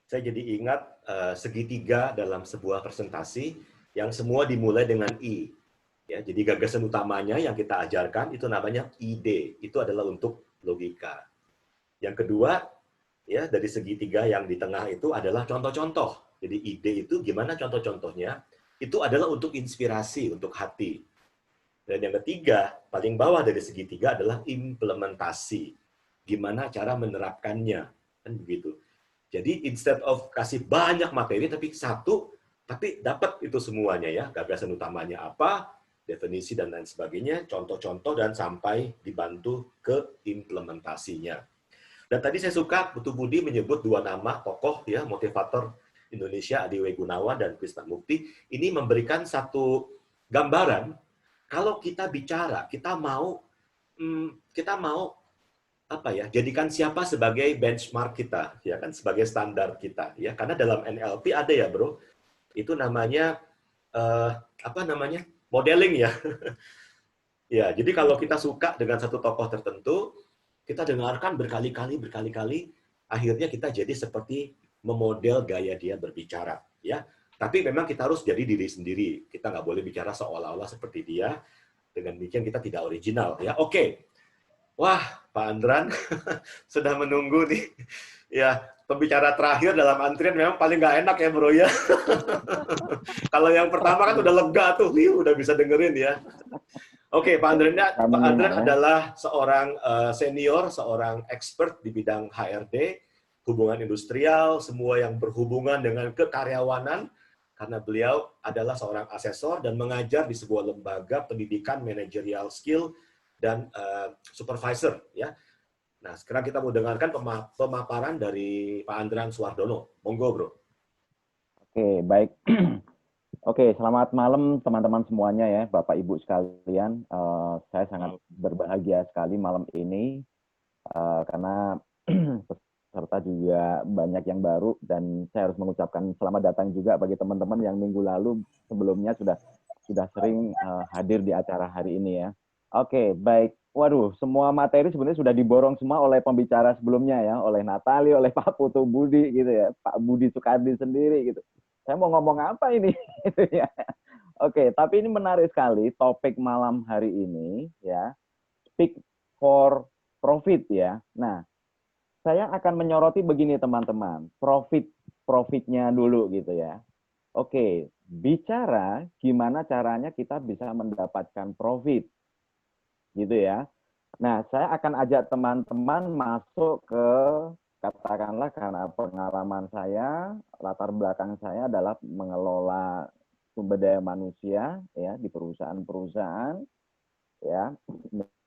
saya jadi ingat segitiga dalam sebuah presentasi yang semua dimulai dengan I. Ya, jadi gagasan utamanya yang kita ajarkan itu namanya ide. Itu adalah untuk logika. Yang kedua, ya dari segitiga yang di tengah itu adalah contoh-contoh. Jadi ide itu gimana contoh-contohnya? Itu adalah untuk inspirasi, untuk hati. Dan yang ketiga, paling bawah dari segitiga adalah implementasi. Gimana cara menerapkannya. Kan begitu. Jadi instead of kasih banyak materi, tapi satu, tapi dapat itu semuanya ya. Gagasan utamanya apa, definisi dan lain sebagainya, contoh-contoh dan sampai dibantu ke implementasinya. Dan tadi saya suka Putu Budi menyebut 2 nama tokoh ya, motivator Indonesia, Adi W. Gunawan dan Krishnamukti. Ini memberikan satu gambaran kalau kita bicara, kita mau apa ya, jadikan siapa sebagai benchmark kita, ya kan, sebagai standar kita, ya. Karena dalam NLP ada ya, bro, itu namanya modeling ya. Ya, jadi kalau kita suka dengan satu tokoh tertentu, kita dengarkan berkali-kali, akhirnya kita jadi seperti memodel gaya dia berbicara, ya. Tapi memang kita harus jadi diri sendiri. Kita nggak boleh bicara seolah-olah seperti dia. Dengan demikian kita tidak original, ya. Oke. Wah, Pak Andran sudah menunggu nih. Ya, pembicara terakhir dalam antrian memang paling nggak enak ya, bro ya. Kalau yang pertama kan udah lega tuh, udah bisa dengerin ya. Oke, Pak Andran adalah seorang senior, seorang expert di bidang HRD, hubungan industrial, semua yang berhubungan dengan kekaryawanan, karena beliau adalah seorang asesor dan mengajar di sebuah lembaga pendidikan managerial skill dan supervisor, ya. Nah, sekarang kita mau dengarkan pemaparan dari Pak Andran Suwardono. Monggo, bro. Oke, baik. Oke, selamat malam teman-teman semuanya ya, Bapak Ibu sekalian. Saya sangat berbahagia sekali malam ini karena Peserta juga banyak yang baru, dan saya harus mengucapkan selamat datang juga bagi teman-teman yang minggu lalu sebelumnya sudah sering hadir di acara hari ini ya. Oke, baik. Waduh, semua materi sebenarnya sudah diborong semua oleh pembicara sebelumnya ya, oleh Natali, oleh Pak Putu Budi gitu ya, Pak Budi Sukardi sendiri gitu. Saya mau ngomong apa ini? Gitu ya. Oke, tapi ini menarik sekali topik malam hari ini ya, speak for profit ya. Nah, saya akan menyoroti begini teman-teman, profitnya dulu gitu ya. Oke, bicara gimana caranya kita bisa mendapatkan profit gitu ya. Nah, saya akan ajak teman-teman masuk ke, katakanlah karena pengalaman saya, latar belakang saya adalah mengelola sumber daya manusia ya di perusahaan-perusahaan ya.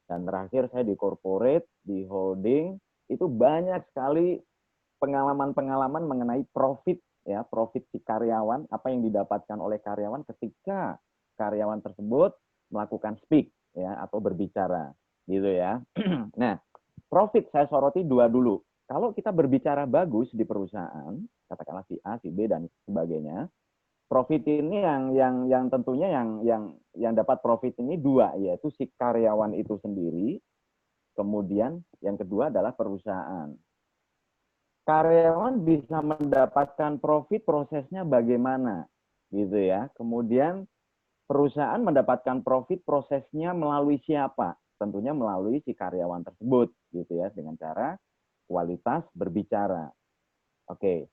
Dan terakhir saya di corporate, di holding, itu banyak sekali pengalaman-pengalaman mengenai profit ya, profit si karyawan, apa yang didapatkan oleh karyawan ketika karyawan tersebut melakukan speak ya atau berbicara gitu ya. Nah, profit saya soroti dua dulu. Kalau kita berbicara bagus di perusahaan, katakanlah si A, si B dan sebagainya, profit ini yang tentunya yang dapat profit ini dua, yaitu si karyawan itu sendiri, kemudian yang kedua adalah perusahaan. Karyawan bisa mendapatkan profit, prosesnya bagaimana gitu ya. Kemudian perusahaan mendapatkan profit, prosesnya melalui siapa? Tentunya melalui si karyawan tersebut gitu ya, dengan cara kualitas berbicara. Oke,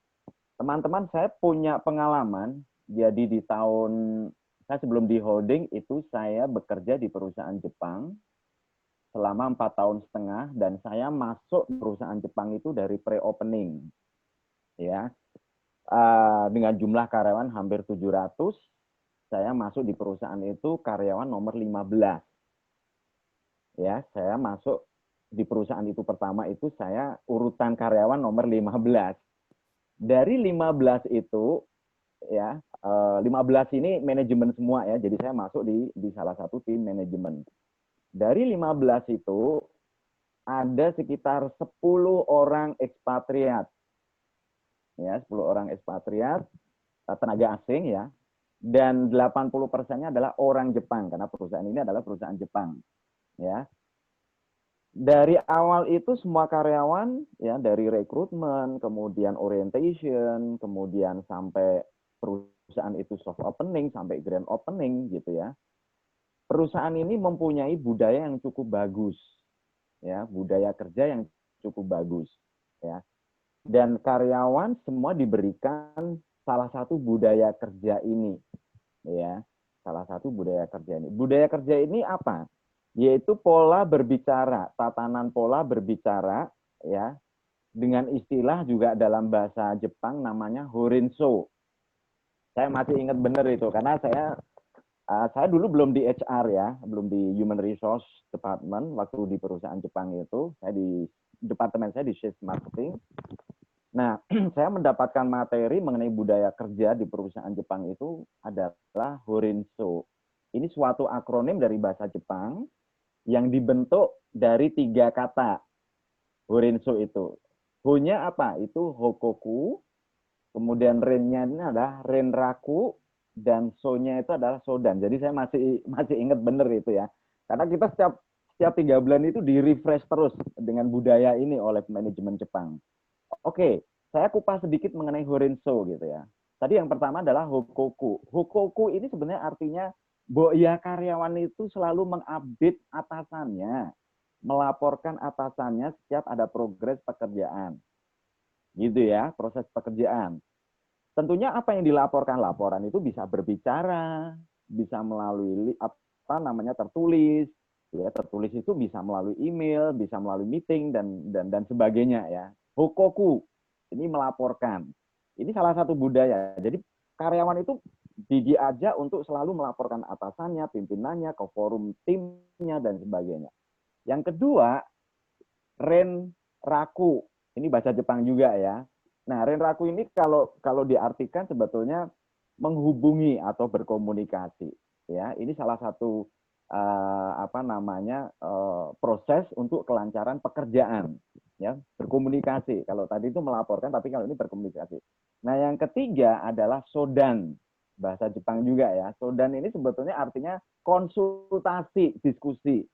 teman-teman, saya punya pengalaman. Jadi di tahun saya sebelum di holding itu saya bekerja di perusahaan Jepang selama 4 tahun setengah, dan saya masuk perusahaan Jepang itu dari pre-opening ya. Dengan jumlah karyawan hampir 700, saya masuk di perusahaan itu karyawan nomor 15 ya. Saya masuk di perusahaan itu pertama itu saya urutan karyawan nomor 15. Dari 15 itu ya, 15 ini manajemen semua ya. Jadi saya masuk di salah satu tim manajemen. Dari 15 itu ada sekitar 10 orang ekspatriat. Ya, 10 orang ekspatriat, tenaga asing ya. Dan 80%-nya adalah orang Jepang karena perusahaan ini adalah perusahaan Jepang, ya. Dari awal itu semua karyawan ya, dari rekrutmen, kemudian orientation, kemudian sampai perusahaan itu soft opening sampai grand opening gitu ya. Perusahaan ini mempunyai budaya yang cukup bagus ya, budaya kerja yang cukup bagus ya. Dan karyawan semua diberikan salah satu budaya kerja ini ya. Salah satu budaya kerja ini. Budaya kerja ini apa? Yaitu pola berbicara, tatanan pola berbicara ya, dengan istilah juga dalam bahasa Jepang namanya horinso. Saya masih ingat benar itu karena saya dulu belum di HR ya, belum di Human Resource Department waktu di perusahaan Jepang itu. Saya di departemen saya di Shift Marketing. Nah, saya mendapatkan materi mengenai budaya kerja di perusahaan Jepang itu adalah horinso. Ini suatu akronim dari bahasa Jepang yang dibentuk dari 3 kata. Horinso itu. Ho-nya apa? Itu hokoku, kemudian ren-nya ini adalah renraku, dan so-nya itu adalah sodan. Jadi saya masih ingat benar itu ya. Karena kita setiap 3 bulan itu di-refresh terus dengan budaya ini oleh manajemen Jepang. Oke, saya kupas sedikit mengenai horinso gitu ya. Tadi yang pertama adalah hokoku. Hokoku ini sebenarnya artinya bahwa karyawan itu selalu mengupdate atasannya, melaporkan atasannya setiap ada progres pekerjaan. Gitu ya, proses pekerjaan. Tentunya apa yang dilaporkan, laporan itu bisa berbicara, bisa melalui tertulis, ya tertulis itu bisa melalui email, bisa melalui meeting dan sebagainya ya. Hokoku ini melaporkan. Ini salah satu budaya. Jadi karyawan itu diajak untuk selalu melaporkan atasannya, pimpinannya, ke forum timnya dan sebagainya. Yang kedua, renraku. Ini bahasa Jepang juga ya. Nah, renraku ini kalau diartikan sebetulnya menghubungi atau berkomunikasi. Ya, ini salah satu proses untuk kelancaran pekerjaan. ya, berkomunikasi. Kalau tadi itu melaporkan, tapi kalau ini berkomunikasi. Nah, yang ketiga adalah sodan, bahasa Jepang juga ya. Sodan ini sebetulnya artinya konsultasi, diskusi.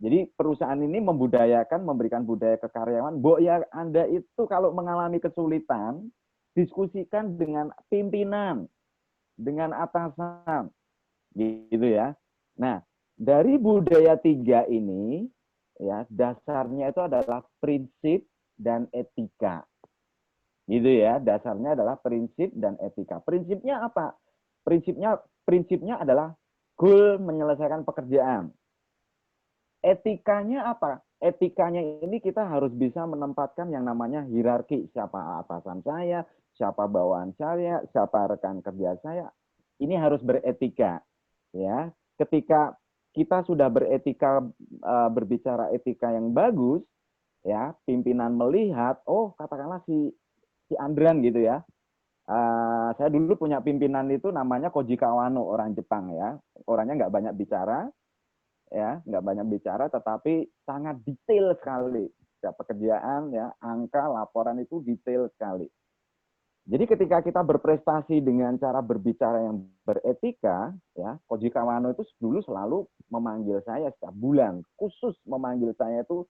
Jadi perusahaan ini membudayakan, memberikan budaya ke karyawan. Ya Anda itu kalau mengalami kesulitan, diskusikan dengan pimpinan, dengan atasan, gitu ya. Nah, dari budaya 3 ini, ya dasarnya itu adalah prinsip dan etika. Gitu ya, dasarnya adalah prinsip dan etika. Prinsipnya apa? Prinsipnya adalah goal menyelesaikan pekerjaan. Etikanya apa? Etikanya ini kita harus bisa menempatkan yang namanya hierarki. Siapa atasan saya, siapa bawahan saya, siapa rekan kerja saya. Ini harus beretika. Ya, ketika kita sudah beretika, berbicara etika yang bagus, ya pimpinan melihat, oh katakanlah si Andran gitu ya. Saya dulu punya pimpinan itu namanya Koji Kawano, orang Jepang ya. Orangnya nggak banyak bicara, ya nggak banyak bicara tetapi sangat detail sekali ya, pekerjaan ya, angka laporan itu detail sekali. Jadi ketika kita berprestasi dengan cara berbicara yang beretika, ya Koji Kawano itu dulu selalu memanggil saya setiap bulan, khusus memanggil saya itu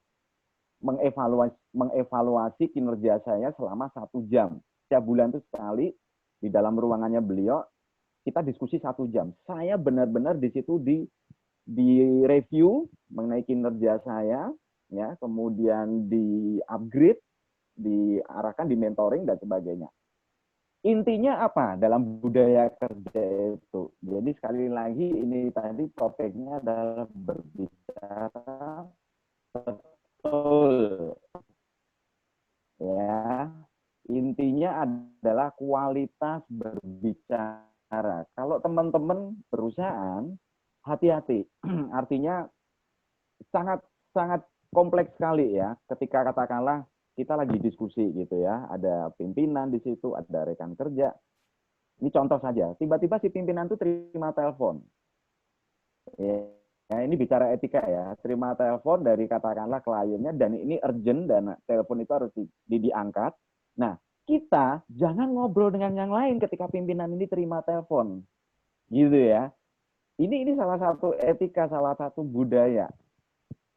mengevaluasi kinerja saya selama 1 jam. Setiap bulan itu sekali di dalam ruangannya beliau kita diskusi 1 jam. Saya benar-benar di situ di review mengenai kinerja saya, ya, kemudian di upgrade, diarahkan, di mentoring dan sebagainya. Intinya apa dalam budaya kerja itu? Jadi sekali lagi ini tadi topiknya adalah berbicara betul, ya. Intinya adalah kualitas berbicara. Kalau teman-teman perusahaan hati-hati, artinya sangat kompleks sekali ya. Ketika katakanlah kita lagi diskusi gitu ya, ada pimpinan di situ, ada rekan kerja. Ini contoh saja, tiba-tiba si pimpinan itu terima telepon. Ya, ini bicara etika ya, terima telepon dari katakanlah kliennya dan ini urgent dan telepon itu harus diangkat. Nah, kita jangan ngobrol dengan yang lain ketika pimpinan ini terima telepon. Gitu ya. Ini salah satu etika, salah satu budaya.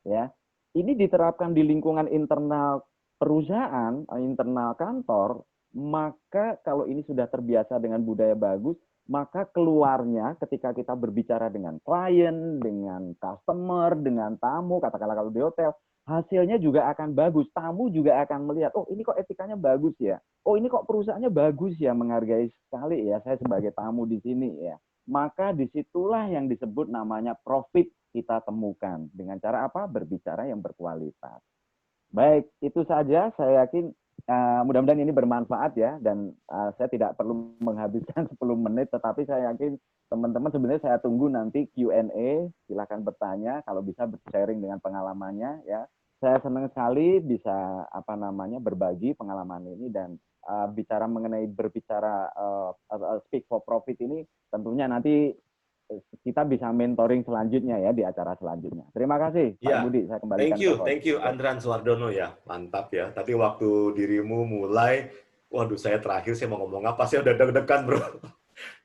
Ya. Ini diterapkan di lingkungan internal perusahaan, internal kantor, maka kalau ini sudah terbiasa dengan budaya bagus, maka keluarnya ketika kita berbicara dengan klien, dengan customer, dengan tamu, katakanlah kalau di hotel, hasilnya juga akan bagus. Tamu juga akan melihat, oh ini kok etikanya bagus ya. Oh ini kok perusahaannya bagus ya, menghargai sekali ya saya sebagai tamu di sini ya. Maka disitulah yang disebut namanya profit kita temukan. Dengan cara apa? Berbicara yang berkualitas. Baik, itu saja. Saya yakin mudah-mudahan ini bermanfaat ya. Dan saya tidak perlu menghabiskan 10 menit, tetapi saya yakin teman-teman sebenarnya saya tunggu nanti Q&A. Silakan bertanya, kalau bisa sharing dengan pengalamannya ya. Saya senang sekali bisa berbagi pengalaman ini dan berbicara speak for profit ini tentunya nanti kita bisa mentoring selanjutnya ya di acara selanjutnya. Terima kasih Pak Budi, saya kembalikan. Thank you Andran Suwardono ya, mantap ya. Tadi waktu dirimu mulai, waduh saya terakhir saya mau ngomong apa, saya udah deg-degan bro.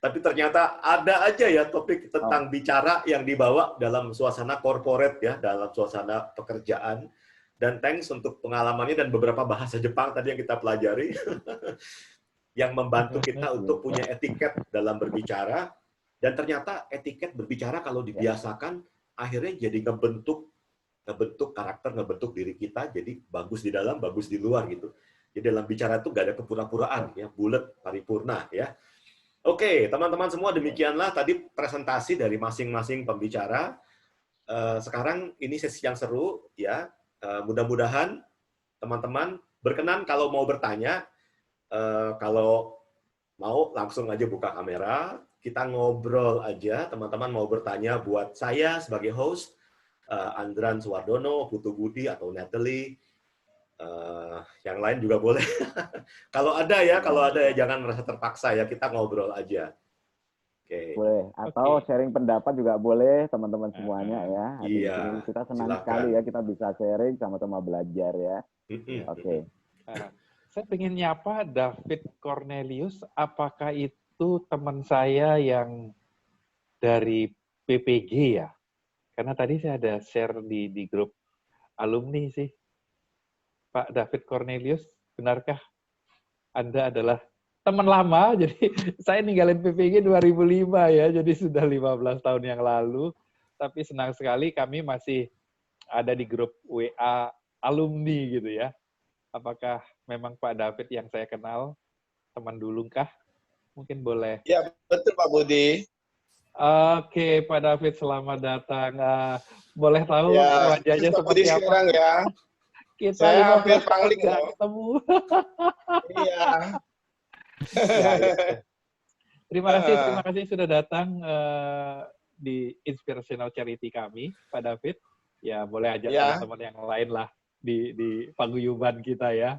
Tapi ternyata ada aja ya topik tentang bicara yang dibawa dalam suasana corporate ya, dalam suasana pekerjaan. Dan thanks untuk pengalamannya dan beberapa bahasa Jepang tadi yang kita pelajari, yang membantu kita untuk punya etiket dalam berbicara. Dan ternyata etiket berbicara kalau dibiasakan, akhirnya jadi ngebentuk karakter, ngebentuk diri kita, jadi bagus di dalam, bagus di luar gitu. Jadi dalam bicara itu nggak ada kepura-puraan, ya, bulat, paripurna, ya. Oke, teman-teman semua, demikianlah tadi presentasi dari masing-masing pembicara. Sekarang ini sesi yang seru, ya. Mudah-mudahan teman-teman berkenan kalau mau bertanya, kalau mau langsung aja buka kamera, kita ngobrol aja, teman-teman mau bertanya buat saya sebagai host, Andran Suwardono, Putu Budi, atau Natalie, yang lain juga boleh. Kalau ada ya, jangan merasa terpaksa ya, kita ngobrol aja. Oke. Boleh. Atau Oke. sharing pendapat juga boleh, teman-teman semuanya ya. Hari Iya, ini kita senang silakan. sekali ya kita bisa sharing sama-sama belajar ya. Ya. Oke. Saya pengen nyapa David Cornelius. Apakah itu teman saya yang dari PPG ya? Karena tadi saya ada share di grup alumni sih. Pak David Cornelius, benarkah Anda adalah teman lama? Jadi saya ninggalin PPG 2005 ya, jadi sudah 15 tahun yang lalu. Tapi senang sekali kami masih ada di grup WA alumni gitu ya. Apakah memang Pak David yang saya kenal, teman dulu kah? Mungkin boleh. Ya, betul Pak Budi. Oke, Pak David, selamat datang. Boleh tahu Ya, wajahnya Pak seperti Budi apa? sekarang ya. Kita Saya 15 hampir tahun pangling nggak loh. ketemu. Iya. Ya. Terima kasih sudah datang di Inspirational Charity kami, Pak David. Ya, boleh ajak Ya. teman-teman yang lain lah di paguyuban kita ya.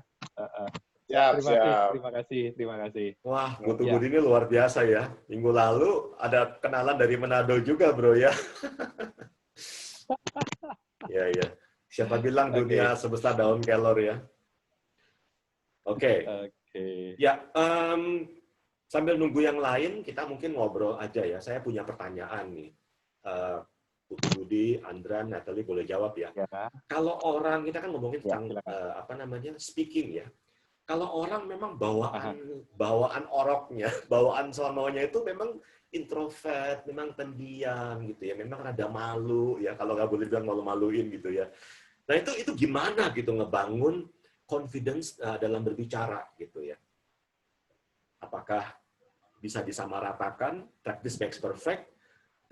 Siap. Terima kasih. Wah, Ya. Putu Budi ini luar biasa ya. Minggu lalu ada kenalan dari Manado juga, bro ya. Ya. Siapa bilang dunia sebesar daun kelor ya. Oke. Ya, sambil nunggu yang lain, kita mungkin ngobrol aja ya. Saya punya pertanyaan nih. Putu Budi, Andran, Natalie boleh jawab ya. Kalau orang, kita kan ngomongin tentang speaking ya. Kalau orang memang bawaan oroknya, bawaan sononya itu memang introvert, memang pendiam gitu ya, memang rada malu ya, kalau nggak boleh bilang malu-maluin gitu ya. Nah itu gimana gitu ngebangun confidence dalam berbicara gitu ya? Apakah bisa disamaratakan, practice makes perfect,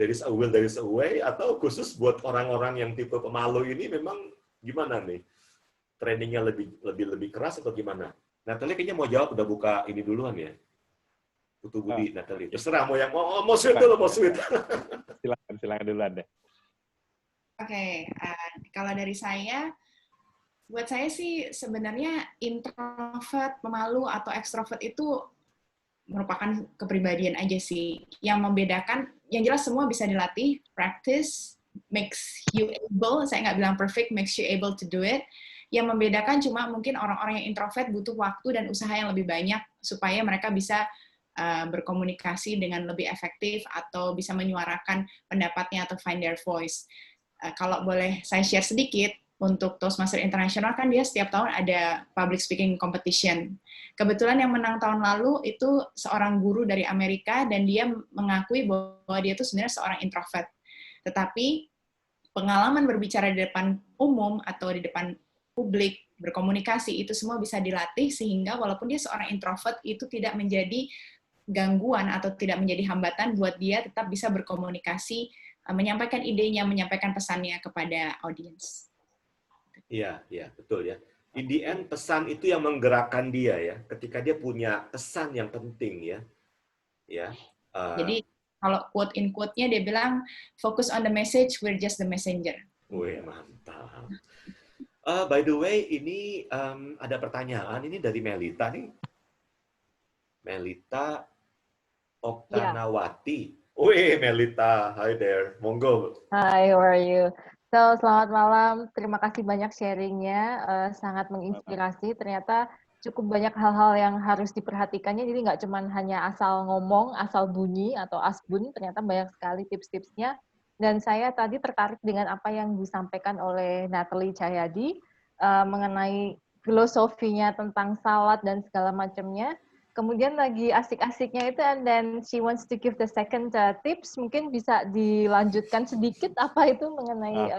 there is a will, there is a way, atau khusus buat orang-orang yang tipe pemalu ini memang gimana nih? Trainingnya lebih keras atau gimana? Natalie kayaknya mau jawab, udah buka ini duluan ya. Putu Budi, Natalie. Terserah mau yang mau sweet dulu, mau sweet. Silakan duluan deh. Oke, kalau dari saya, buat saya sih sebenarnya introvert, pemalu atau ekstrovert itu merupakan kepribadian aja sih. Yang membedakan, yang jelas semua bisa dilatih, practice makes you able. Saya nggak bilang perfect, makes you able to do it. Yang membedakan cuma mungkin orang-orang yang introvert butuh waktu dan usaha yang lebih banyak supaya mereka bisa berkomunikasi dengan lebih efektif atau bisa menyuarakan pendapatnya atau find their voice. Kalau boleh saya share sedikit, untuk Toastmaster International kan dia setiap tahun ada public speaking competition. Kebetulan yang menang tahun lalu itu seorang guru dari Amerika dan dia mengakui bahwa dia itu sebenarnya seorang introvert. Tetapi pengalaman berbicara di depan umum atau di depan publik, berkomunikasi, itu semua bisa dilatih sehingga walaupun dia seorang introvert, itu tidak menjadi gangguan atau tidak menjadi hambatan buat dia tetap bisa berkomunikasi, menyampaikan idenya, menyampaikan pesannya kepada audiens. Iya, betul ya. In the end, pesan itu yang menggerakkan dia ya, ketika dia punya pesan yang penting ya. Jadi kalau quote in quote-nya dia bilang, focus on the message, we're just the messenger. Wih, mantap. By the way, ini ada pertanyaan ini dari Melita nih. Melita Oktanawati. Wih, Melita. Hi there. Monggo. Hi, how are you? So, selamat malam. Terima kasih banyak sharing-nya. Sangat menginspirasi. Ternyata cukup banyak hal-hal yang harus diperhatikannya. Jadi nggak cuma hanya asal ngomong, asal bunyi, atau asbun. Ternyata banyak sekali tips-tipsnya. Dan saya tadi tertarik dengan apa yang disampaikan oleh Natalie Cahyadi mengenai filosofinya tentang salat dan segala macamnya. Kemudian lagi asik-asiknya itu, and then she wants to give the second tips. Mungkin bisa dilanjutkan sedikit apa itu mengenai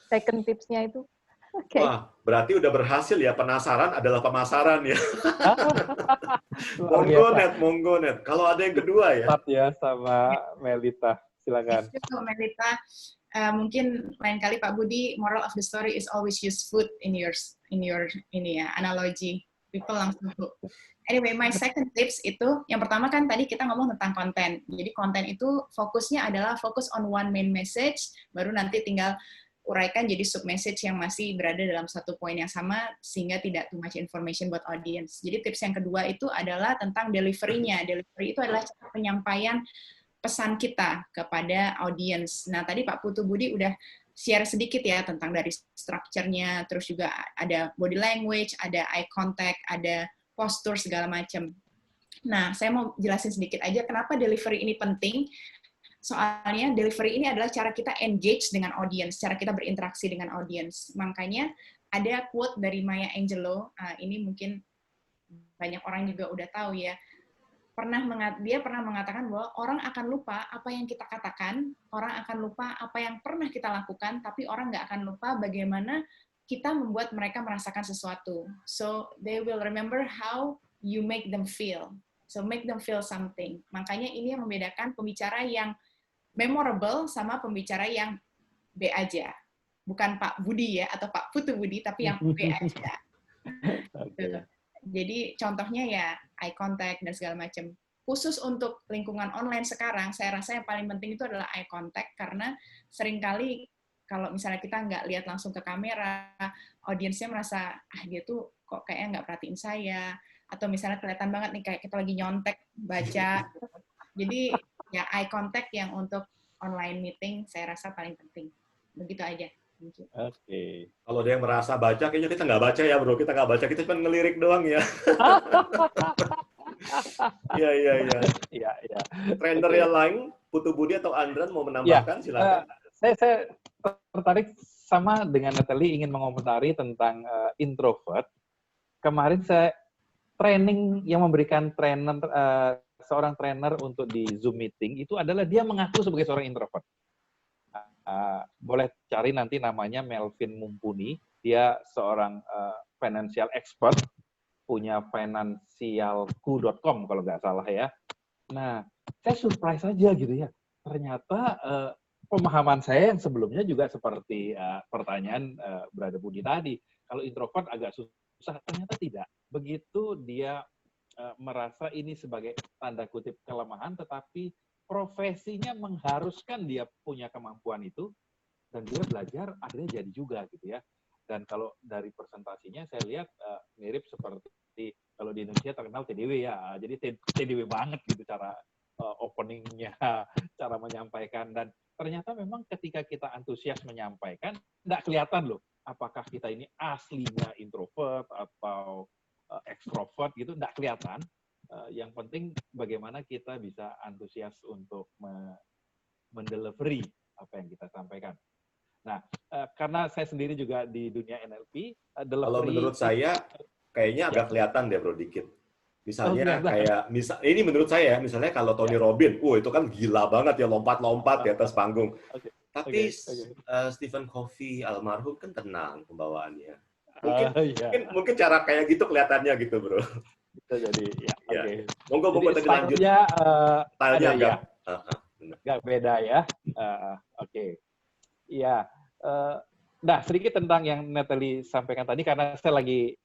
second tipsnya itu. Okay. Wah, berarti udah berhasil ya. Penasaran adalah pemasaran ya. Monggo net. Kalau ada yang kedua ya. Start ya sama Melita. Silakan. Melita, mungkin lain kali Pak Budi, moral of the story is always use food in your ini ya, analogy. People langsung hook. Anyway, my second tips itu, yang pertama kan tadi kita ngomong tentang konten. Jadi konten itu fokusnya adalah fokus on one main message, baru nanti tinggal uraikan jadi sub-message yang masih berada dalam satu poin yang sama, sehingga tidak too much information buat audience. Jadi tips yang kedua itu adalah tentang delivery-nya. Delivery itu adalah cara penyampaian pesan kita kepada audiens. Nah, tadi Pak Putu Budi udah share sedikit ya tentang dari structure-nya, terus juga ada body language, ada eye contact, ada postur segala macam. Nah, saya mau jelasin sedikit aja kenapa delivery ini penting. Soalnya delivery ini adalah cara kita engage dengan audience, cara kita berinteraksi dengan audience. Makanya ada quote dari Maya Angelou, ini mungkin banyak orang juga udah tahu ya. Dia pernah mengatakan bahwa orang akan lupa apa yang kita katakan, orang akan lupa apa yang pernah kita lakukan, tapi orang nggak akan lupa bagaimana kita membuat mereka merasakan sesuatu. So they will remember how you make them feel. So make them feel something. Makanya ini yang membedakan pembicara yang memorable sama pembicara yang B aja. Bukan Pak Budi ya, atau Pak Putu Budi, tapi yang B aja. Okay. Jadi contohnya ya eye contact dan segala macam. Khusus untuk lingkungan online sekarang, saya rasa yang paling penting itu adalah eye contact, karena seringkali kalau misalnya kita nggak lihat langsung ke kamera, audiensnya merasa, dia tuh kok kayaknya nggak perhatiin saya, atau misalnya kelihatan banget nih kayak kita lagi nyontek baca. Jadi ya eye contact yang untuk online meeting saya rasa paling penting. Begitu aja. Oke. Kalau dia yang merasa baca, kayaknya kita nggak baca ya bro, kita nggak baca, kita cuma ngelirik doang ya. Iya. Iya. Trainer yang lain, Putu Budi atau Andran mau menambahkan, silakan. Saya tertarik sama dengan Natalie, ingin mengomentari tentang introvert. Kemarin saya training yang memberikan seorang trainer untuk di Zoom meeting, itu adalah dia mengaku sebagai seorang introvert. Boleh cari nanti namanya Melvin Mumpuni, dia seorang financial expert, punya financialku.com kalau nggak salah ya. Nah, saya surprise aja gitu ya, ternyata pemahaman saya yang sebelumnya juga seperti pertanyaan Brother Budi tadi, kalau introvert agak susah, ternyata tidak. Begitu dia merasa ini sebagai tanda kutip kelemahan, tetapi profesinya mengharuskan dia punya kemampuan itu, dan dia belajar, akhirnya jadi juga gitu ya. Dan kalau dari presentasinya saya lihat mirip seperti kalau di Indonesia terkenal TDW ya, jadi TDW banget gitu cara openingnya, cara menyampaikan. Dan ternyata memang ketika kita antusias menyampaikan, nggak kelihatan loh apakah kita ini aslinya introvert atau extrovert gitu, nggak kelihatan. Yang penting bagaimana kita bisa antusias untuk mendelivery apa yang kita sampaikan. Nah, karena saya sendiri juga di dunia NLP, delivery... Kalau menurut saya, kayaknya agak kelihatan deh bro, dikit. Misalnya ini menurut saya, misalnya kalau Tony Robbins, itu kan gila banget ya, lompat-lompat di atas panggung. Tapi Stephen Covey almarhum kan tenang pembawaannya. Mungkin cara kayak gitu kelihatannya gitu bro. Bisa jadi, ya. Oke. Monggo tadi lanjut. Stylenya agak beda ya. Oke. Iya. Nah, sedikit tentang yang Natalie sampaikan tadi, karena saya lagi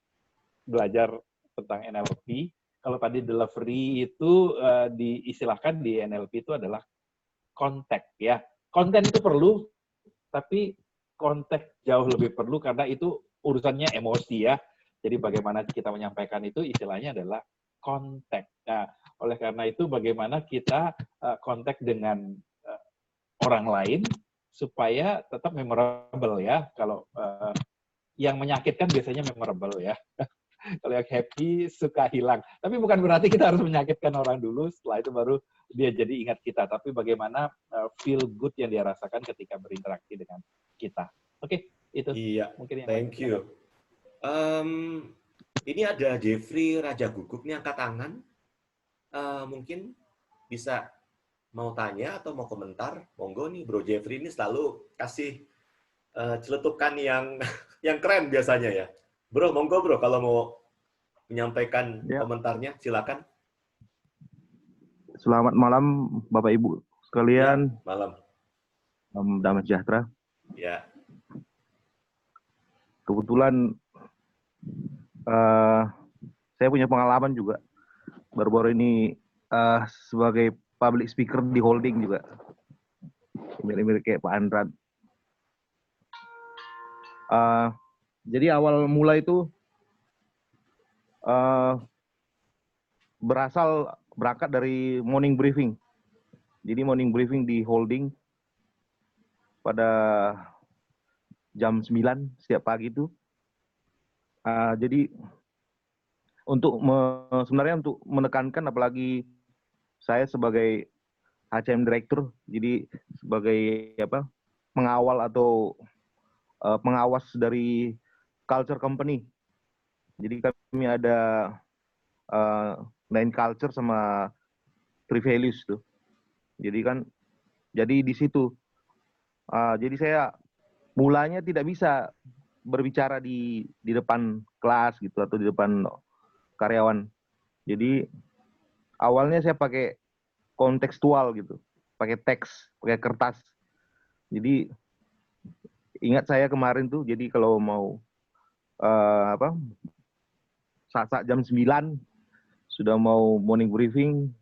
belajar tentang NLP. Kalau tadi delivery itu diistilahkan di NLP itu adalah kontak ya. Konten itu perlu, tapi kontak jauh lebih perlu karena itu urusannya emosi ya. Jadi bagaimana kita menyampaikan itu istilahnya adalah kontak. Nah, oleh karena itu bagaimana kita kontak dengan orang lain supaya tetap memorable ya. Kalau yang menyakitkan biasanya memorable ya. Kalau yang happy suka hilang. Tapi bukan berarti kita harus menyakitkan orang dulu, setelah itu baru dia jadi ingat kita. Tapi bagaimana feel good yang dia rasakan ketika berinteraksi dengan kita. Oke, itu. Iya, mungkin yang thank you. Ini ada Jeffrey Raja Guguk nih angkat tangan. Mungkin bisa mau tanya atau mau komentar. Monggo nih Bro Jeffrey ini selalu kasih celetukan yang keren biasanya ya. Bro, monggo bro kalau mau menyampaikan komentarnya silakan. Selamat malam Bapak Ibu sekalian. Ya, malam. Damai sejahtera. Ya. Kebetulan saya punya pengalaman juga baru-baru ini sebagai public speaker di holding juga, mirip-mirip kayak Pak Andran. Jadi awal mula itu berangkat dari morning briefing Jadi morning briefing di holding pada jam 9 setiap pagi itu. Jadi sebenarnya untuk menekankan, apalagi saya sebagai HCM Director, jadi sebagai pengawal atau pengawas dari culture company. Jadi kami ada 9 culture sama 3 values tuh. Jadi di situ. Jadi saya mulanya tidak bisa berbicara di depan kelas gitu atau di depan karyawan. Jadi awalnya saya pakai kontekstual gitu, pakai teks, pakai kertas. Jadi ingat saya kemarin tuh, jadi kalau mau saat jam 9 sudah mau morning briefing,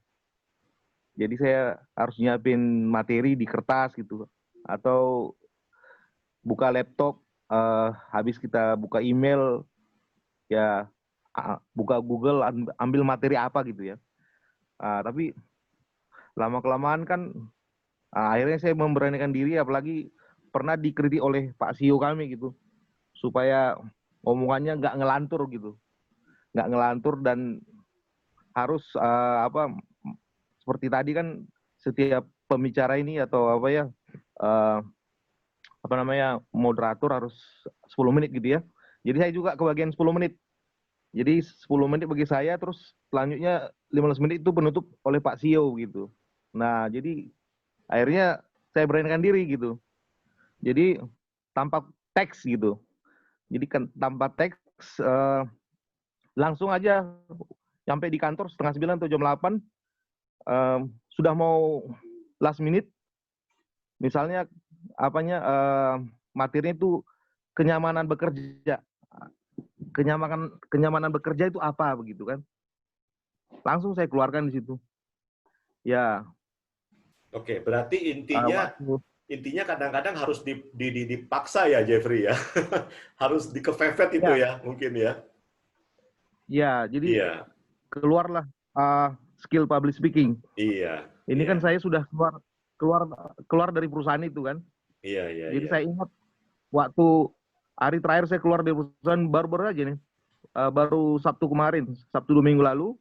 jadi saya harus nyiapin materi di kertas gitu, atau buka laptop, habis kita buka email, ya buka Google, ambil materi apa gitu ya. Tapi lama-kelamaan kan akhirnya saya memberanikan diri, apalagi pernah dikritik oleh Pak CEO kami gitu, supaya omongannya nggak ngelantur gitu. Nggak ngelantur dan harus seperti tadi kan setiap pembicara ini atau moderator harus 10 menit gitu ya. Jadi saya juga kebagian 10 menit. Jadi 10 menit bagi saya, terus selanjutnya 15 menit itu penutup oleh Pak CEO gitu. Nah, jadi akhirnya saya beranikan diri gitu. Jadi tanpa teks gitu. Jadi kan tanpa teks, langsung aja sampai di kantor setengah 9 atau jam 8, sudah mau last minute, misalnya materinya itu kenyamanan bekerja. Kenyamanan bekerja itu apa begitu kan? Langsung saya keluarkan di situ. Ya. Oke, berarti intinya kadang-kadang harus dipaksa ya, Jeffrey ya. Harus dikepepet itu ya, mungkin ya. Ya, jadi keluarlah skill public speaking. Iya. Ini kan saya sudah keluar dari perusahaan itu kan. Iya. Jadi saya ingat waktu hari terakhir saya keluar dari perusahaan baru aja nih. Baru Sabtu kemarin, Sabtu 2 minggu lalu.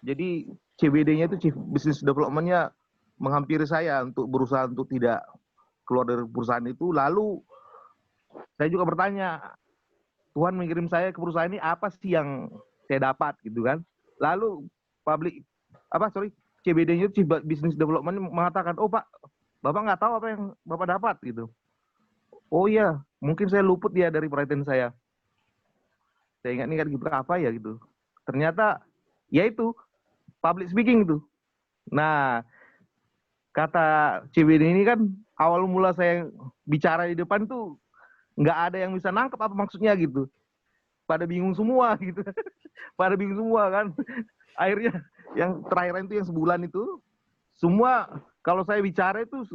Jadi CBD-nya itu Chief Business Development-nya menghampiri saya untuk berusaha untuk tidak keluar dari perusahaan itu. Lalu saya juga bertanya, Tuhan mengirim saya ke perusahaan ini, apa sih yang saya dapat gitu kan? Lalu CBD-nya Chief Business Development mengatakan, oh Pak, Bapak nggak tahu apa yang Bapak dapat gitu. Oh iya, mungkin saya luput ya dari perhatian saya. Saya ingat gitu, apa ya gitu. Ternyata ya itu public speaking itu. Nah, kata CBD ini kan awal mula saya bicara di depan tuh nggak ada yang bisa nangkep apa maksudnya gitu. Pada bingung semua gitu. Pada bingung semua kan. Akhirnya yang terakhir itu yang sebulan itu, semua kalau saya bicara itu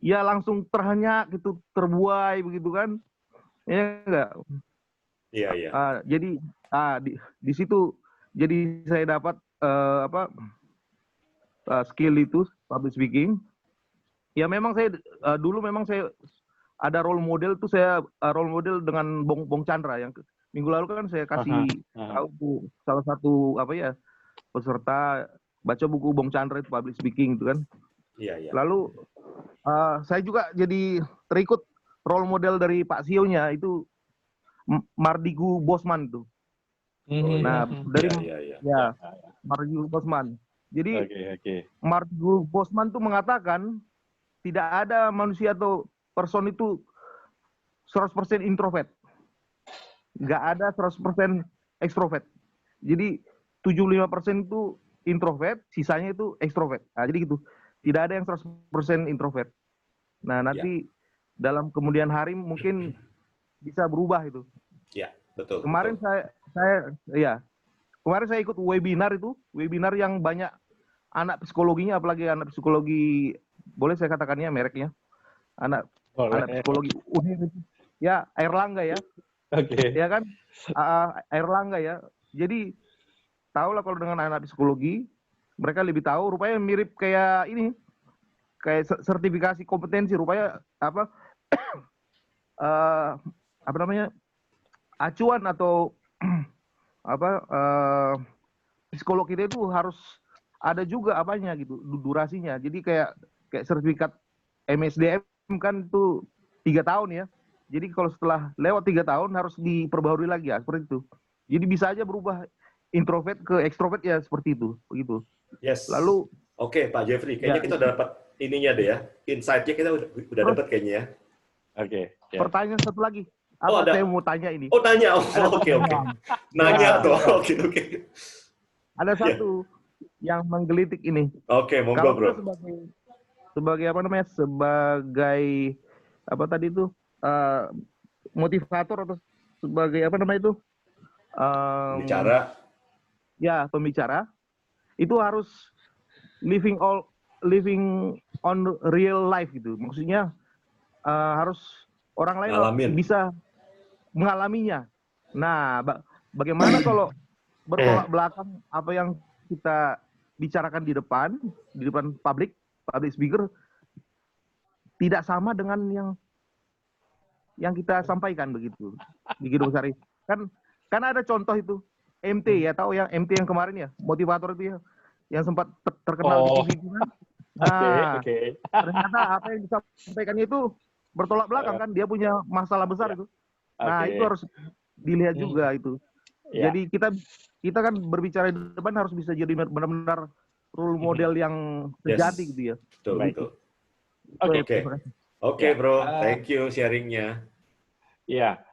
ya langsung terhenyak gitu, terbuai begitu kan. Ya enggak? Iya. Jadi di situ jadi saya dapat skill itu public speaking. Ya memang saya dulu memang saya ada role model tuh, saya role model dengan Bong Chandra yang minggu lalu kan saya kasih tahu salah satu peserta baca buku Bong Chandra itu public speaking itu kan. Iya. Lalu saya juga jadi terikut role model dari Pak CEO-nya itu Mardigu Bosman itu. Nah, dari Mardigu Bosman. Jadi Mardigu Bosman tuh mengatakan tidak ada manusia atau person itu 100% introvert. Nggak ada 100% ekstrovert. Jadi 75% itu introvert, sisanya itu ekstrovert. Nah, jadi gitu. Tidak ada yang 100% introvert. Nah, nanti dalam kemudian hari mungkin bisa berubah itu. Ya, betul. Kemarin kemarin saya ikut webinar yang banyak anak psikologinya, apalagi anak psikologi, boleh saya katakannya mereknya, anak psikologi UNIR itu. Ya, Airlangga ya. Oke. Ya kan, Airlangga ya. Jadi tahulah kalau dengan anak psikologi, mereka lebih tahu. Rupanya mirip kayak ini, kayak sertifikasi kompetensi, rupanya apa apa namanya, acuan atau apa psikolog kita itu harus ada juga apanya gitu, durasinya. Jadi kayak sertifikat MSDM kan itu 3 tahun ya. Jadi kalau setelah lewat 3 tahun harus diperbaharui lagi ya, seperti itu. Jadi bisa aja berubah introvert ke ekstrovert ya, seperti itu, begitu. Yes. Lalu Oke, Pak Jeffrey, kayaknya ya, kita udah dapat ininya deh ya. Insight-nya kita udah dapat kayaknya ya. Oke. Ya. pertanyaan satu lagi. Oh, ada. Saya mau tanya ini. Oh, tanya. Oh, Ada oke. pertanyaan. Nanya Ya. tuh. Oke. Ada satu yang menggelitik ini. Oke, monggo, Kalau Bro. kita sebagai apa namanya? Sebagai apa tadi itu? Motivator atau sebagai apa namanya itu? Bicara. Ya, pembicara. Itu harus living on real life gitu. Maksudnya harus orang lain Ngalamin. bisa mengalaminya. Nah, bagaimana kalau bertolak belakang apa yang kita bicarakan di depan public speaker tidak sama dengan yang kita sampaikan begitu di Gedung Sari. Kan ada contoh itu MT ya, tahu yang MT yang kemarin ya, motivator itu ya, yang sempat terkenal di TV itu kan. Nah, ternyata apa yang disampaikan itu bertolak belakang kan, dia punya masalah besar itu. Nah, itu harus dilihat juga itu. Ya. Jadi kita kan berbicara di depan harus bisa jadi benar-benar role model yang sejati gitu ya. Betul. Oke. Oke, Ya. Bro. Thank you sharing-nya. Ya,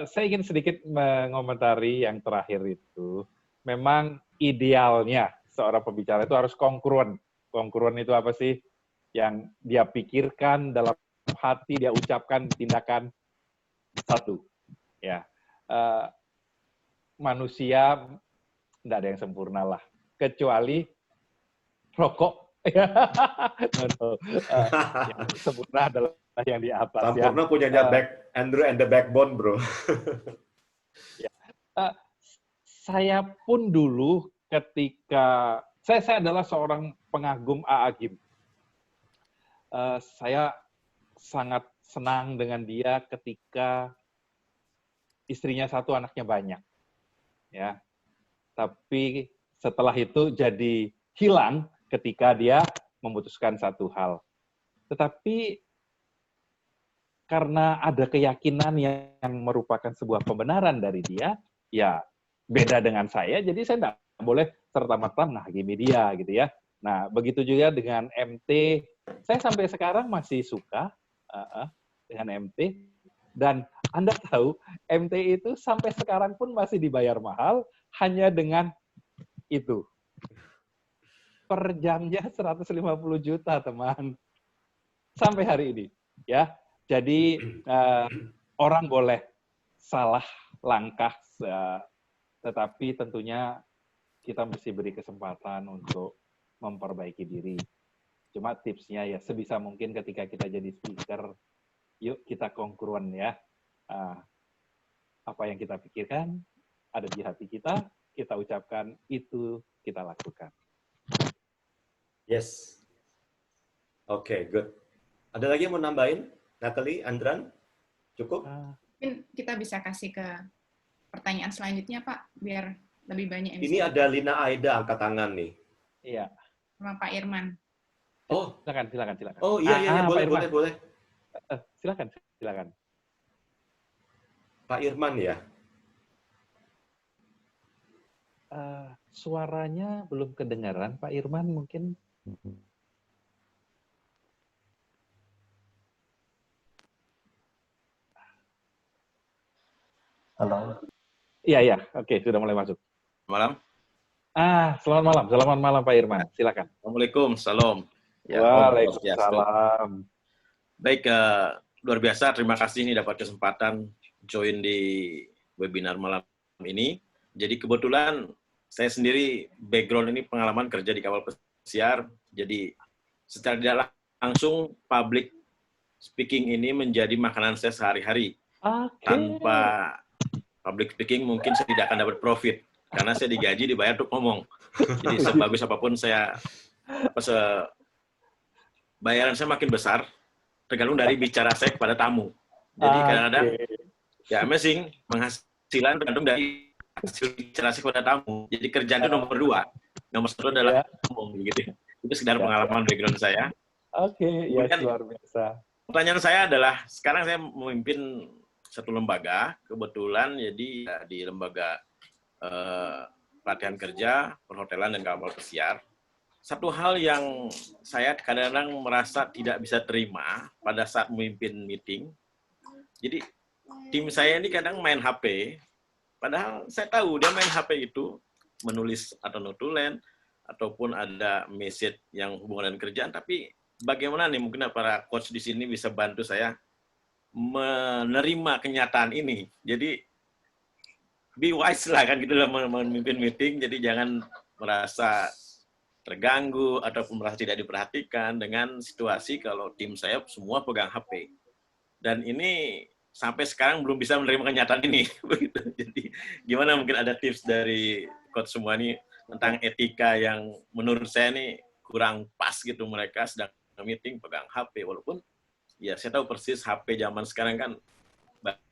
saya ingin sedikit mengomentari yang terakhir itu. Memang idealnya seorang pembicara itu harus kongruen. Kongruen itu apa sih? Yang dia pikirkan dalam hati, dia ucapkan, tindakan satu. Ya, manusia tidak ada yang sempurna lah, kecuali rokok. Yang sempurna adalah yang di atas. Sempurna punyanya Andrew and the Backbone, Bro. Saya pun dulu ketika saya adalah seorang pengagum A.A. Gim. Saya sangat senang dengan dia ketika istrinya satu, anaknya banyak. Ya. Tapi setelah itu jadi hilang ketika dia memutuskan satu hal. Tetapi karena ada keyakinan yang merupakan sebuah pembenaran dari dia, ya beda dengan saya, jadi saya tidak boleh serta-merta menghakimi dia, gitu ya. Nah, begitu juga dengan MT, saya sampai sekarang masih suka dengan MT, dan Anda tahu, MT itu sampai sekarang pun masih dibayar mahal, hanya dengan itu. Per jamnya 150 juta, teman. Sampai hari ini. Ya, jadi orang boleh salah langkah, tetapi tentunya kita mesti beri kesempatan untuk memperbaiki diri. Cuma tipsnya ya sebisa mungkin ketika kita jadi speaker, yuk kita kongruen ya. Apa yang kita pikirkan ada di hati kita ucapkan, itu kita lakukan. Yes. Oke, good. Ada lagi yang mau nambahin? Natalie, Andran? Cukup? Mungkin kita bisa kasih ke pertanyaan selanjutnya, Pak, biar lebih banyak yang Ini bisa. ada Lina Aida angkat tangan nih. Iya. Sama Pak Irman. Oh, Silakan. oh iya, boleh. Silakan. Pak Irman ya? Suaranya belum kedengaran, Pak Irman mungkin. Halo. Iya, oke, sudah mulai masuk. Malam. Selamat malam Pak Irman, silakan. Assalamualaikum, salam. Waalaikumsalam. Baik, luar biasa. Terima kasih ini dapat kesempatan join di webinar malam ini. Jadi kebetulan saya sendiri background ini pengalaman kerja di kapal pesiar. Jadi secara tidak langsung public speaking ini menjadi makanan saya sehari-hari. Tanpa public speaking mungkin saya tidak akan dapat profit karena saya digaji dibayar untuk ngomong. Jadi sebagus apapun saya bayaran saya makin besar, tergantung dari bicara saya kepada tamu. Jadi kadang-kadang, ya amazing, penghasilan tergantung dari hasil bicara saya kepada tamu. Jadi kerjaan itu nomor 2. Nomor 1 adalah ngomong, gitu. Itu sekedar pengalaman background saya. Yes, luar biasa. Pertanyaan saya adalah, sekarang saya memimpin satu lembaga, kebetulan jadi di lembaga pelatihan kerja, perhotelan, dan kapal pesiar. Satu hal yang saya kadang-kadang merasa tidak bisa terima pada saat memimpin meeting, jadi tim saya ini kadang main HP, padahal saya tahu dia main HP itu menulis atau notulen, ataupun ada message yang hubungan dengan kerjaan, tapi bagaimana nih mungkin para coach di sini bisa bantu saya menerima kenyataan ini. Jadi be wise lah kan gitu dalam memimpin meeting, jadi jangan merasa terganggu ataupun merasa tidak diperhatikan dengan situasi kalau tim saya semua pegang HP. Dan ini sampai sekarang belum bisa menerima kenyataan ini. Jadi gimana mungkin ada tips dari coach semua ini tentang etika yang menurut saya ini kurang pas gitu, mereka sedang meeting pegang HP, walaupun ya saya tahu persis HP zaman sekarang kan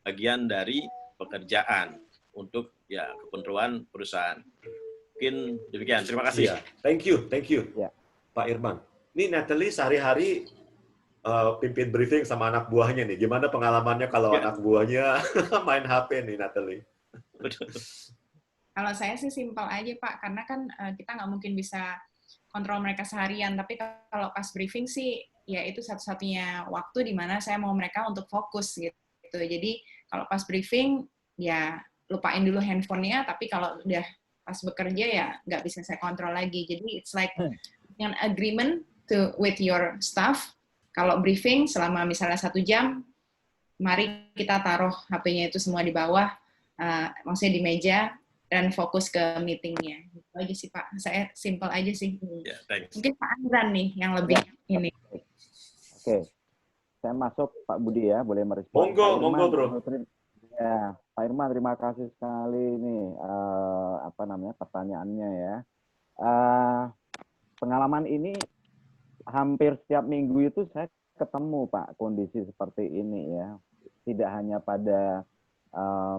bagian dari pekerjaan untuk ya keperluan perusahaan. Mungkin demikian. Terima kasih. Ya. Thank you, Pak Irman. Ini Natalie sehari-hari pimpin briefing sama anak buahnya nih. Gimana pengalamannya kalau anak buahnya main HP nih, Natalie? Kalau saya sih simpel aja, Pak, karena kan kita nggak mungkin bisa kontrol mereka seharian, tapi kalau pas briefing sih, ya itu satu-satunya waktu di mana saya mau mereka untuk fokus gitu. Jadi kalau pas briefing, ya lupain dulu handphonenya, tapi kalau udah pas bekerja ya nggak bisa saya kontrol lagi. Jadi it's like an agreement with your staff. Kalau briefing selama misalnya 1 jam, mari kita taruh HP-nya itu semua di bawah, maksudnya di meja, dan fokus ke meetingnya. Itu aja sih, Pak. Saya simple aja sih. Mungkin Pak Andran nih yang lebih ini. Oke. Saya masuk, Pak Budi ya, boleh merespon. Monggo, Bro. Ya, Pak Irman, terima kasih sekali nih pertanyaannya ya. Pengalaman ini hampir setiap minggu itu saya ketemu, Pak, kondisi seperti ini ya. Tidak hanya pada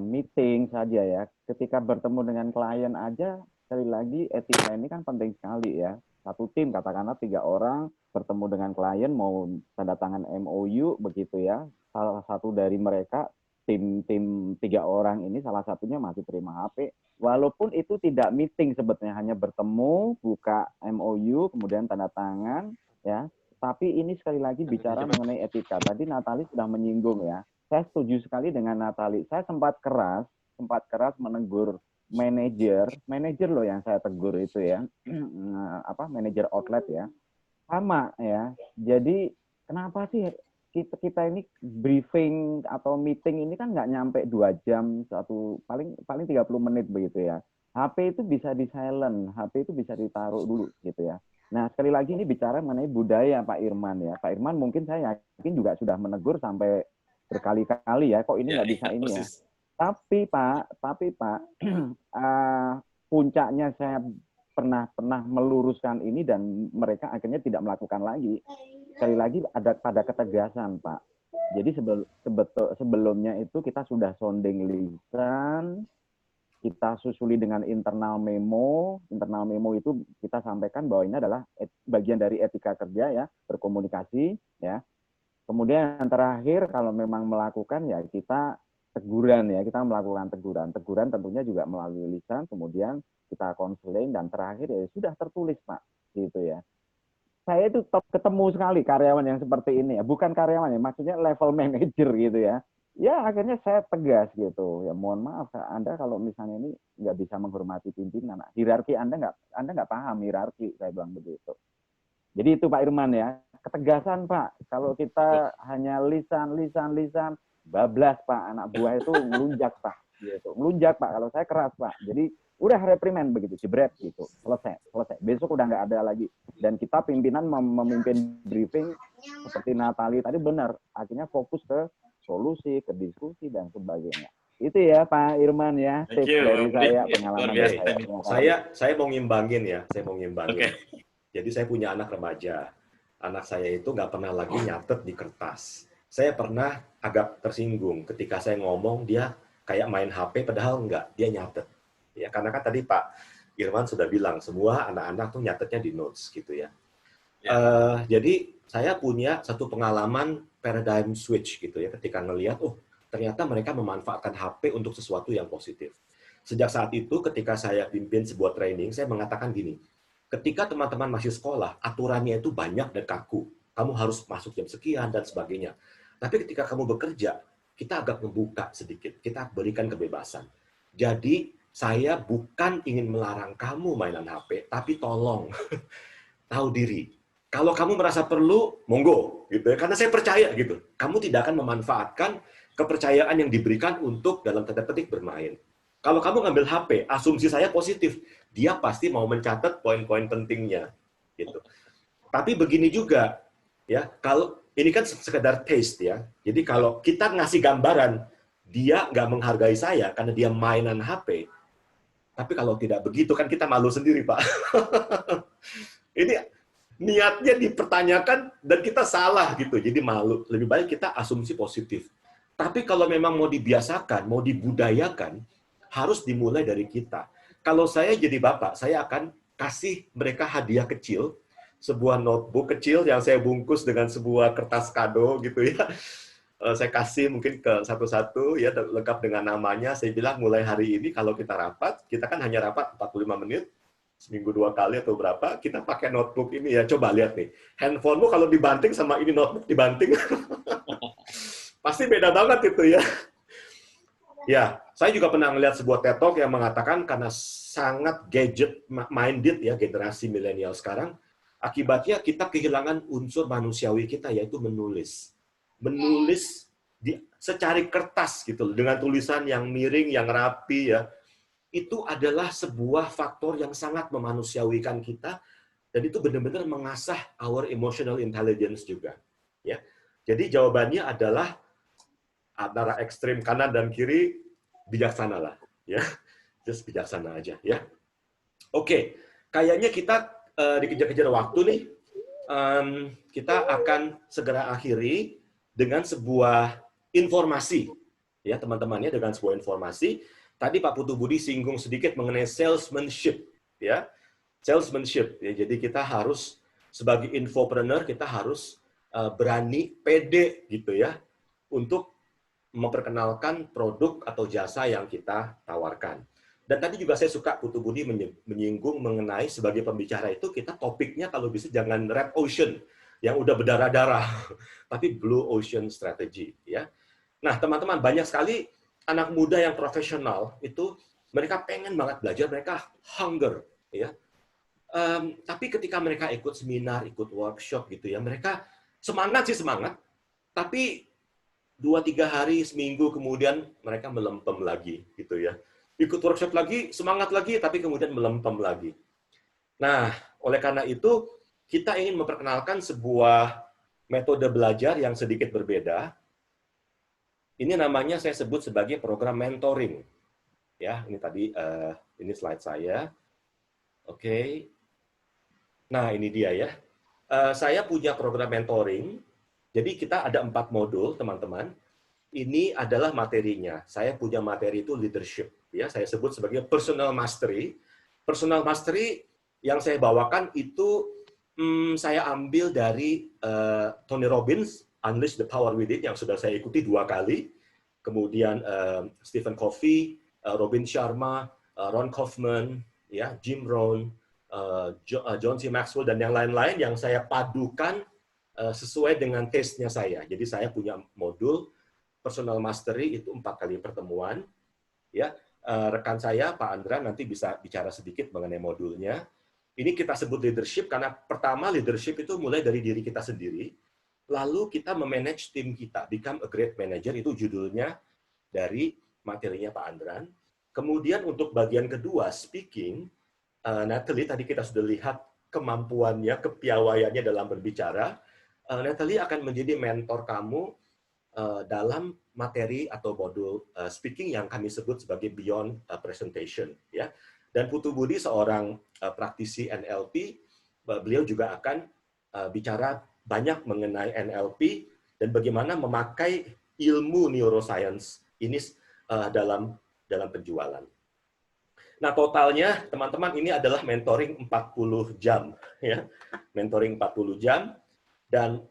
meeting saja ya. Ketika bertemu dengan klien aja, sekali lagi etika ini kan penting sekali ya. Satu tim, katakanlah 3 orang bertemu dengan klien mau tanda tangan MOU begitu ya. Salah satu dari mereka tim 3 orang ini salah satunya masih terima HP, walaupun itu tidak meeting sebetulnya, hanya bertemu, buka MOU, kemudian tanda tangan, ya. Tapi ini sekali lagi bicara mengenai etika. Tadi Natalie sudah menyinggung ya. Saya setuju sekali dengan Natalie. Saya sempat keras menegur manajer loh yang saya tegur itu ya, manajer outlet ya, sama ya. Jadi kenapa sih kita ini briefing atau meeting ini kan nggak nyampe 2 jam, paling 30 menit begitu ya. HP itu bisa di silent, HP itu bisa ditaruh dulu gitu ya. Nah, sekali lagi ini bicara mengenai budaya Pak Irman ya. Pak Irman mungkin saya yakin juga sudah menegur sampai berkali-kali ya, kok ini nggak bisa ini ya. Tapi Pak, puncaknya saya pernah meluruskan ini dan mereka akhirnya tidak melakukan lagi. Sekali lagi ada pada ketegasan, Pak. Jadi sebelumnya itu kita sudah sounding lisan, kita susuli dengan internal memo. Internal memo itu kita sampaikan bahwa ini adalah bagian dari etika kerja ya, berkomunikasi ya. Kemudian yang terakhir kalau memang melakukan ya kita teguran ya, kita melakukan teguran. Teguran tentunya juga melalui lisan, kemudian kita konseling dan terakhir ya sudah tertulis, Pak, gitu ya. Saya itu ketemu sekali karyawan yang seperti ini ya, bukan karyawan ya, maksudnya level manager gitu ya. Ya akhirnya saya tegas gitu. Ya mohon maaf, Anda kalau misalnya ini nggak bisa menghormati pimpinan, hierarki Anda nggak paham hierarki, saya bilang begitu. Jadi itu Pak Irman ya, ketegasan Pak. Kalau kita hanya lisan, bablas Pak, anak buah itu melunjak Pak, gitu. Melunjak Pak. Kalau saya keras Pak. Jadi udah reprimand begitu, jebret gitu, selesai. Besok udah nggak ada lagi. Dan kita pimpinan memimpin briefing seperti Natalie tadi benar, akhirnya fokus ke solusi, ke diskusi dan sebagainya. Itu ya Pak Irman ya, tips dari saya, pengalaman saya mau ngimbangin ya, Okay. Jadi saya punya anak remaja. anak saya itu nggak pernah lagi nyatet di kertas. Saya pernah agak tersinggung ketika saya ngomong dia kayak main HP, padahal nggak, dia nyatet. Ya, karena kan tadi Pak Irwan sudah bilang, semua anak-anak tuh nyatetnya di notes gitu ya. Jadi saya punya satu pengalaman paradigm switch gitu ya, ketika ngelihat, oh ternyata mereka memanfaatkan HP untuk sesuatu yang positif. Sejak saat itu, ketika saya pimpin sebuah training, saya mengatakan gini, ketika teman-teman masih sekolah, aturannya itu banyak dan kaku. Kamu harus masuk jam sekian dan sebagainya. Tapi ketika kamu bekerja, kita agak membuka sedikit. Kita berikan kebebasan. Jadi, saya bukan ingin melarang kamu mainan HP, tapi tolong tahu diri. Kalau kamu merasa perlu, monggo, gitu ya. Karena saya percaya gitu. Kamu tidak akan memanfaatkan kepercayaan yang diberikan untuk dalam tanda petik bermain. Kalau kamu ngambil HP, asumsi saya positif, dia pasti mau mencatat poin-poin pentingnya, gitu. Tapi begini juga, ya, kalau ini kan sekedar taste ya. Jadi kalau kita ngasih gambaran, dia nggak menghargai saya karena dia mainan HP. Tapi kalau tidak begitu kan kita malu sendiri, Pak. Ini niatnya dipertanyakan dan kita salah gitu, jadi malu. Lebih baik kita asumsi positif. Tapi kalau memang mau dibiasakan, mau dibudayakan, harus dimulai dari kita. Kalau saya jadi bapak, saya akan kasih mereka hadiah kecil, sebuah notebook kecil yang saya bungkus dengan sebuah kertas kado gitu ya. Saya kasih mungkin ke satu-satu ya, lengkap dengan namanya. Saya bilang mulai hari ini kalau kita rapat, kita kan hanya rapat 45 menit, seminggu 2 kali atau berapa, kita pakai notebook ini ya. Coba lihat nih, handphonemu kalau dibanting sama ini notebook dibanting, pasti beda banget itu ya. Ya, saya juga pernah melihat sebuah TED Talk yang mengatakan karena sangat gadget-minded ya generasi milenial sekarang, akibatnya kita kehilangan unsur manusiawi kita, yaitu menulis. Menulis secari kertas gitu, dengan tulisan yang miring, yang rapi ya. Itu adalah sebuah faktor yang sangat memanusiawikan kita, dan itu benar-benar mengasah our emotional intelligence juga. Ya, jadi jawabannya adalah antara ekstrim kanan dan kiri, bijaksana lah, ya, just bijaksana aja, ya. Oke, kayaknya kita dikejar-kejar waktu nih, kita akan segera akhiri dengan sebuah informasi, ya teman-temannya, dengan sebuah informasi. Tadi Pak Putu Budi singgung sedikit mengenai salesmanship, ya, salesmanship. Ya, jadi kita harus sebagai infopreneur kita harus berani, pede gitu ya, untuk memperkenalkan produk atau jasa yang kita tawarkan. Dan tadi juga saya suka Putu Budi menyinggung mengenai sebagai pembicara itu kita topiknya kalau bisa jangan red ocean yang udah berdarah-darah, tapi blue ocean strategy ya. Nah, teman-teman, banyak sekali anak muda yang profesional itu mereka pengen banget belajar, mereka hunger ya. Tapi ketika mereka ikut seminar, ikut workshop gitu ya, mereka semangat sih semangat, tapi 2-3 hari, seminggu kemudian mereka melempem lagi, gitu ya. Ikut workshop lagi, semangat lagi, tapi kemudian melempem lagi. Nah, oleh karena itu, kita ingin memperkenalkan sebuah metode belajar yang sedikit berbeda. Ini namanya saya sebut sebagai program mentoring. Ya, ini tadi, ini slide saya. Oke. Nah, ini dia ya. Saya punya program mentoring. Jadi kita ada 4 modul, teman-teman. Ini adalah materinya. Saya punya materi itu leadership. Ya, saya sebut sebagai personal mastery. Personal mastery yang saya bawakan itu saya ambil dari Tony Robbins, Unleash the Power Within, yang sudah saya ikuti 2 kali. Kemudian Stephen Covey, Robin Sharma, Ron Kaufman, ya, Jim Rohn, John C. Maxwell, dan yang lain-lain yang saya padukan sesuai dengan taste-nya saya. Jadi saya punya modul personal mastery itu 4 kali pertemuan. Ya, rekan saya Pak Andra nanti bisa bicara sedikit mengenai modulnya. Ini kita sebut leadership karena pertama leadership itu mulai dari diri kita sendiri. Lalu kita memanage tim kita, become a great manager, itu judulnya dari materinya Pak Andran. Kemudian untuk bagian kedua speaking, Natalie tadi kita sudah lihat kemampuannya, kepiawaiannya dalam berbicara. Natalie akan menjadi mentor kamu dalam materi atau modul speaking yang kami sebut sebagai beyond presentation, ya. Dan Putu Budi seorang praktisi NLP, beliau juga akan bicara banyak mengenai NLP dan bagaimana memakai ilmu neuroscience ini dalam penjualan. Nah, totalnya teman-teman ini adalah mentoring 40 jam ya. Mentoring 40 jam dan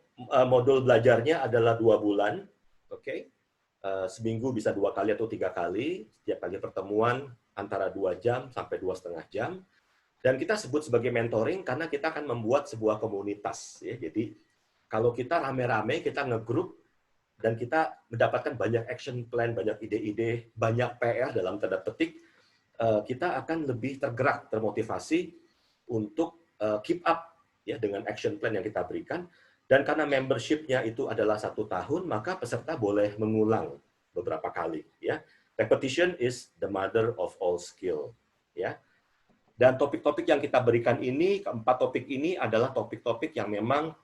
modul belajarnya adalah 2 bulan. Oke. Seminggu bisa 2 kali atau 3 kali, setiap kali pertemuan antara 2 jam sampai 2,5 jam. Dan kita sebut sebagai mentoring karena kita akan membuat sebuah komunitas. Ya. Jadi kalau kita rame-rame, kita ngegrup, dan kita mendapatkan banyak action plan, banyak ide-ide, banyak PR dalam tanda petik, kita akan lebih tergerak, termotivasi untuk keep up ya dengan action plan yang kita berikan. Dan karena membership-nya itu adalah 1 tahun, maka peserta boleh mengulang beberapa kali. Ya, repetition is the mother of all skill. Ya. Dan topik-topik yang kita berikan ini, keempat topik ini adalah topik-topik yang memang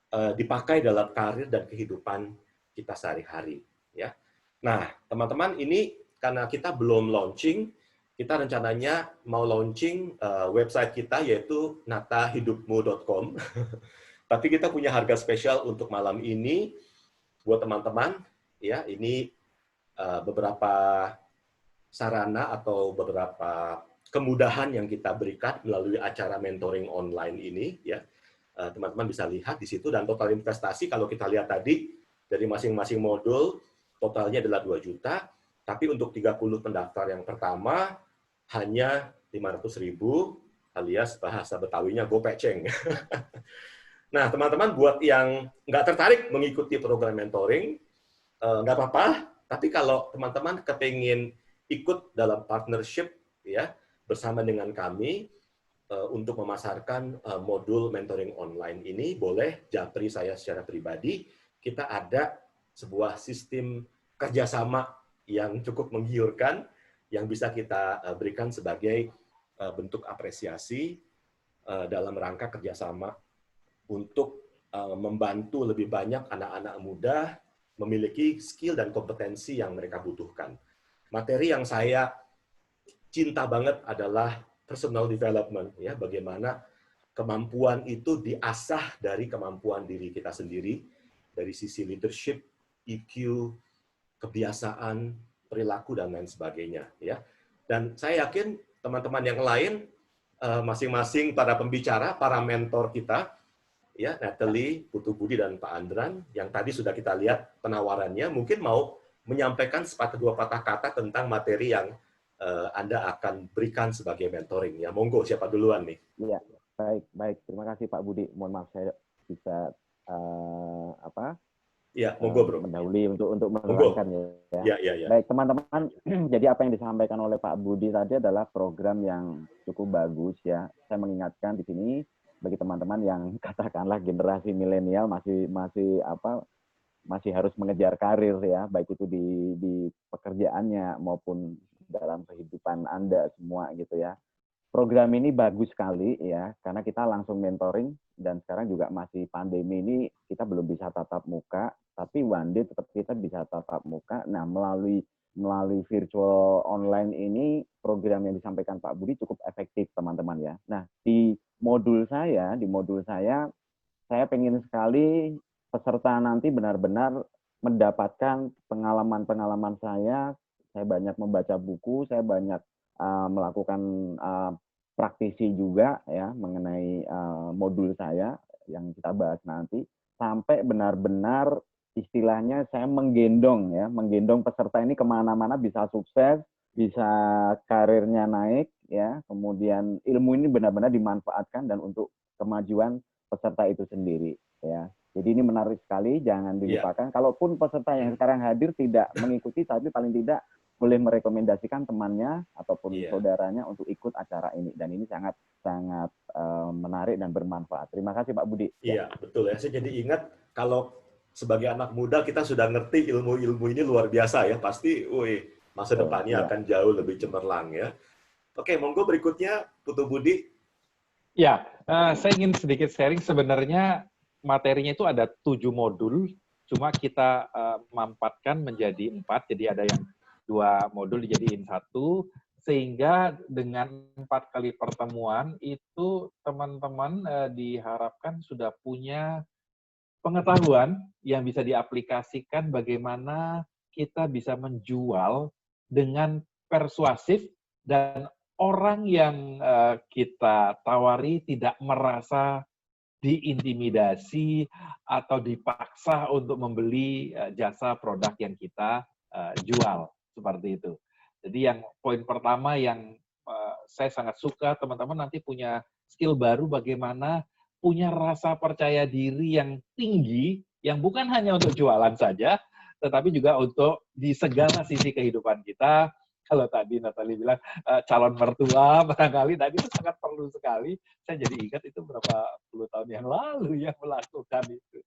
dipakai dalam karir dan kehidupan kita sehari-hari. Ya. Nah, teman-teman, ini karena kita belum launching, kita rencananya mau launching website kita yaitu natahidupmu.com. Tapi kita punya harga spesial untuk malam ini buat teman-teman. Ya, ini beberapa sarana atau beberapa kemudahan yang kita berikan melalui acara mentoring online ini, ya. Teman-teman bisa lihat di situ, dan total investasi kalau kita lihat tadi dari masing-masing modul totalnya adalah 2 juta, tapi untuk 30 pendaftar yang pertama hanya 500.000 alias bahasa Betawinya gopeceng. Nah, teman-teman buat yang nggak tertarik mengikuti program mentoring, nggak apa-apa, tapi kalau teman-teman kepingin ikut dalam partnership ya bersama dengan kami untuk memasarkan modul mentoring online ini, boleh japri saya secara pribadi. Kita ada sebuah sistem kerjasama yang cukup menggiurkan, yang bisa kita berikan sebagai bentuk apresiasi dalam rangka kerjasama untuk membantu lebih banyak anak-anak muda memiliki skill dan kompetensi yang mereka butuhkan. Materi yang saya cinta banget adalah personal development, ya, bagaimana kemampuan itu diasah dari kemampuan diri kita sendiri, dari sisi leadership, EQ, kebiasaan, perilaku, dan lain sebagainya. Ya. Dan saya yakin teman-teman yang lain, masing-masing para pembicara, para mentor kita, ya, Natalie, Putu Budi, dan Pak Andran, yang tadi sudah kita lihat penawarannya, mungkin mau menyampaikan sepatah dua patah kata tentang materi yang Anda akan berikan sebagai mentoring. Ya, monggo, siapa duluan nih? Iya, baik. Terima kasih Pak Budi. Mohon maaf saya bisa ya, monggo, Bro. mendahului untuk menerangkan ya. Ya. Baik, teman-teman. Jadi apa yang disampaikan oleh Pak Budi tadi adalah program yang cukup bagus ya. Saya mengingatkan di sini bagi teman-teman yang katakanlah generasi milenial masih harus mengejar karir ya, baik itu di pekerjaannya maupun dalam kehidupan Anda semua gitu ya. Program ini bagus sekali ya, karena kita langsung mentoring, dan sekarang juga masih pandemi ini kita belum bisa tatap muka, tapi one day tetap kita bisa tatap muka. Nah, melalui virtual online ini, program yang disampaikan Pak Budi cukup efektif teman-teman ya. Nah, di modul saya pengen sekali peserta nanti benar-benar mendapatkan pengalaman-pengalaman saya banyak membaca buku, saya banyak melakukan praktisi juga ya mengenai modul saya yang kita bahas nanti, sampai benar-benar istilahnya saya menggendong peserta ini kemana-mana, bisa sukses, bisa karirnya naik ya, kemudian ilmu ini benar-benar dimanfaatkan dan untuk kemajuan peserta itu sendiri ya. Jadi ini menarik sekali, jangan dilupakan. Kalaupun peserta yang sekarang hadir tidak mengikuti, tapi paling tidak boleh merekomendasikan temannya ataupun saudaranya untuk ikut acara ini, dan ini sangat menarik dan bermanfaat. Terima kasih Pak Budi. Iya, betul ya. Saya jadi ingat kalau sebagai anak muda kita sudah ngerti ilmu-ilmu ini luar biasa ya. Pasti, masa depannya akan jauh lebih cemerlang ya. Oke, monggo berikutnya Putu Budi. Ya, saya ingin sedikit sharing. Sebenarnya materinya itu ada 7 modul, cuma kita mampatkan menjadi 4, jadi ada yang 2 modul dijadiin 1, sehingga dengan 4 kali pertemuan itu teman-teman diharapkan sudah punya pengetahuan yang bisa diaplikasikan bagaimana kita bisa menjual dengan persuasif dan orang yang kita tawari tidak merasa diintimidasi atau dipaksa untuk membeli jasa produk yang kita jual, seperti itu. Jadi yang poin pertama yang saya sangat suka, teman-teman nanti punya skill baru bagaimana punya rasa percaya diri yang tinggi, yang bukan hanya untuk jualan saja, tetapi juga untuk di segala sisi kehidupan kita. Kalau tadi Natalie bilang calon mertua, barangkali tadi itu sangat perlu sekali. Saya jadi ingat itu berapa puluh tahun yang lalu yang melakukan itu.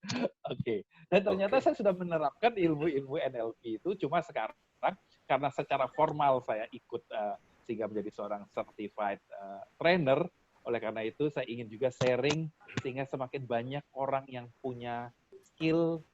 Oke. Dan ternyata saya sudah menerapkan ilmu-ilmu NLP itu, cuma sekarang karena secara formal saya ikut sehingga menjadi seorang certified trainer. Oleh karena itu saya ingin juga sharing sehingga semakin banyak orang yang punya skill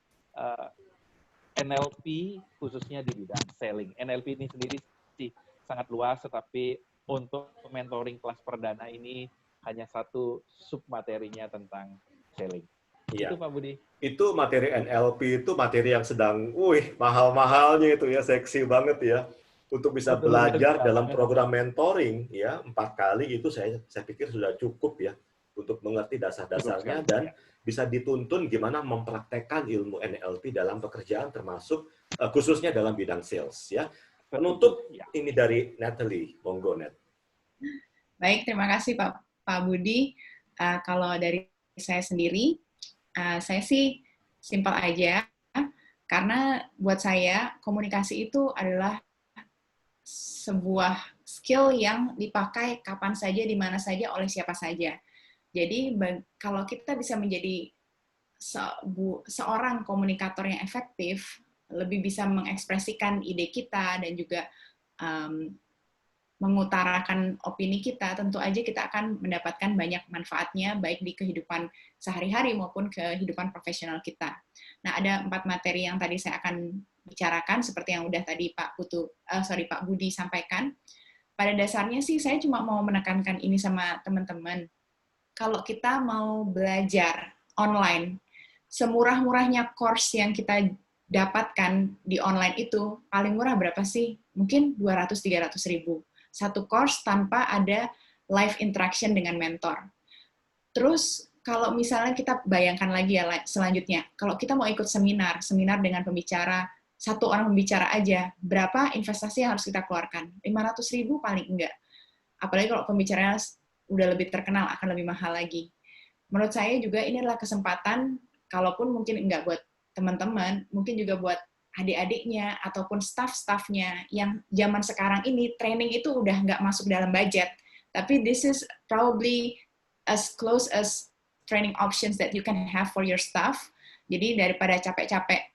NLP khususnya di bidang selling. NLP ini sendiri sih sangat luas, tetapi untuk mentoring kelas perdana ini hanya satu submaterinya tentang selling. Iya. Itu Pak Budi. Itu materi NLP itu materi yang sedang, mahal-mahalnya itu ya, seksi banget ya. Untuk bisa Betul, belajar betul, dalam betul. program mentoring ya 4 kali itu saya pikir sudah cukup ya untuk mengerti dasar-dasarnya dan bisa dituntun gimana mempraktekkan ilmu NLP dalam pekerjaan termasuk khususnya dalam bidang sales ya. Penutup ini dari Natalie, monggo Nat. Baik, terima kasih Pak Budi. Kalau dari saya sendiri, saya sih simpel aja, karena buat saya komunikasi itu adalah sebuah skill yang dipakai kapan saja, di mana saja, oleh siapa saja. Jadi kalau kita bisa menjadi seorang komunikator yang efektif, lebih bisa mengekspresikan ide kita dan juga mengutarakan opini kita, tentu aja kita akan mendapatkan banyak manfaatnya, baik di kehidupan sehari-hari maupun kehidupan profesional kita. Nah, ada 4 materi yang tadi saya akan bicarakan, seperti yang udah tadi Pak Budi sampaikan. Pada dasarnya sih, saya cuma mau menekankan ini sama teman-teman. Kalau kita mau belajar online, semurah-murahnya course yang kita dapatkan di online itu, paling murah berapa sih? Mungkin 200-300 ribu. Satu course tanpa ada live interaction dengan mentor. Terus, kalau misalnya kita bayangkan lagi ya selanjutnya, kalau kita mau ikut seminar dengan pembicara, 1 orang pembicara aja, berapa investasi yang harus kita keluarkan? 500 ribu paling enggak. Apalagi kalau pembicaranya udah lebih terkenal, akan lebih mahal lagi. Menurut saya juga ini adalah kesempatan, kalaupun mungkin enggak buat teman-teman, mungkin juga buat adik-adiknya, ataupun staff-staffnya, yang zaman sekarang ini, training itu udah nggak masuk dalam budget. Tapi this is probably as close as training options that you can have for your staff. Jadi daripada capek-capek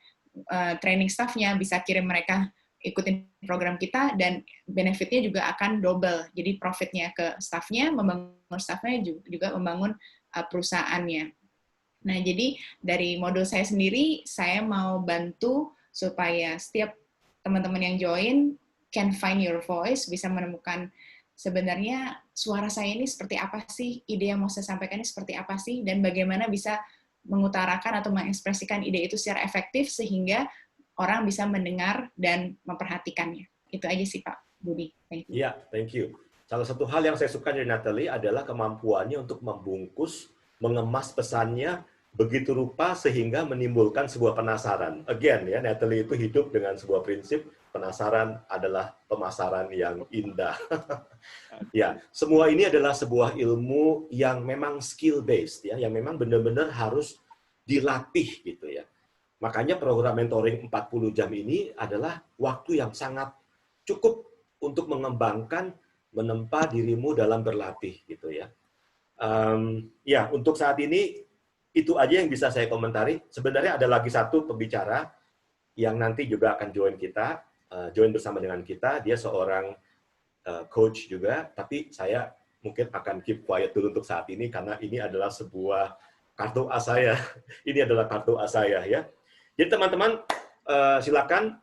training staff-nya, bisa kirim mereka ikutin program kita, dan benefit-nya juga akan double. Jadi profit-nya ke staff-nya, membangun staff-nya juga membangun perusahaannya. Nah, jadi dari modul saya sendiri, saya mau bantu supaya setiap teman-teman yang join can find your voice, bisa menemukan sebenarnya suara saya ini seperti apa sih, ide yang mau saya sampaikan ini seperti apa sih, dan bagaimana bisa mengutarakan atau mengekspresikan ide itu secara efektif sehingga orang bisa mendengar dan memperhatikannya. Itu aja sih Pak Budi. Thank you. Ya, thank you. Salah satu hal yang saya suka dari Natalie adalah kemampuannya untuk membungkus, mengemas pesannya begitu rupa sehingga menimbulkan sebuah penasaran. Again ya, Natalie itu hidup dengan sebuah prinsip, penasaran adalah pemasaran yang indah. Ya, semua ini adalah sebuah ilmu yang memang skill based ya, yang memang benar-benar harus dilatih gitu ya. Makanya program mentoring 40 jam ini adalah waktu yang sangat cukup untuk mengembangkan, menempa dirimu dalam berlatih gitu ya. Ya, untuk saat ini itu aja yang bisa saya komentari. Sebenarnya ada lagi satu pembicara yang nanti juga akan join bersama dengan kita. Dia seorang coach juga, tapi saya mungkin akan keep quiet dulu untuk saat ini karena ini adalah sebuah kartu as saya. Ini adalah kartu as saya ya. Jadi teman-teman silakan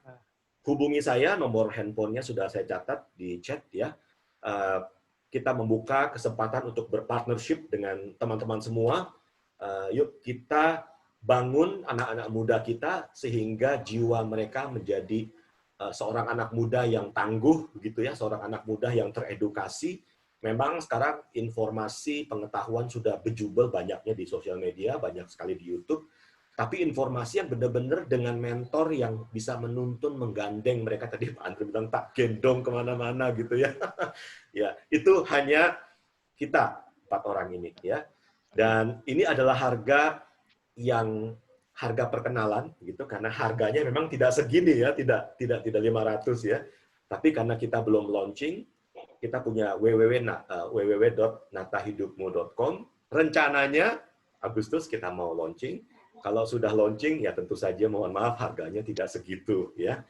hubungi saya, nomor handphonenya sudah saya catat di chat ya. Kita membuka kesempatan untuk berpartnership dengan teman-teman semua. Yuk kita bangun anak-anak muda kita sehingga jiwa mereka menjadi seorang anak muda yang tangguh, begitu ya, seorang anak muda yang teredukasi. Memang sekarang informasi pengetahuan sudah bejubel banyaknya di sosial media, banyak sekali di YouTube. Tapi informasi yang benar-benar dengan mentor yang bisa menuntun, menggandeng mereka, tadi Pak Andre bilang tak gendong kemana-mana gitu ya. Ya, itu hanya kita 4 orang ini ya. Dan ini adalah harga perkenalan gitu, karena harganya memang tidak segini ya, tidak 500 ya. Tapi karena kita belum launching, kita punya www.natahidupmu.com. Rencananya Agustus kita mau launching. Kalau sudah launching ya tentu saja mohon maaf harganya tidak segitu ya.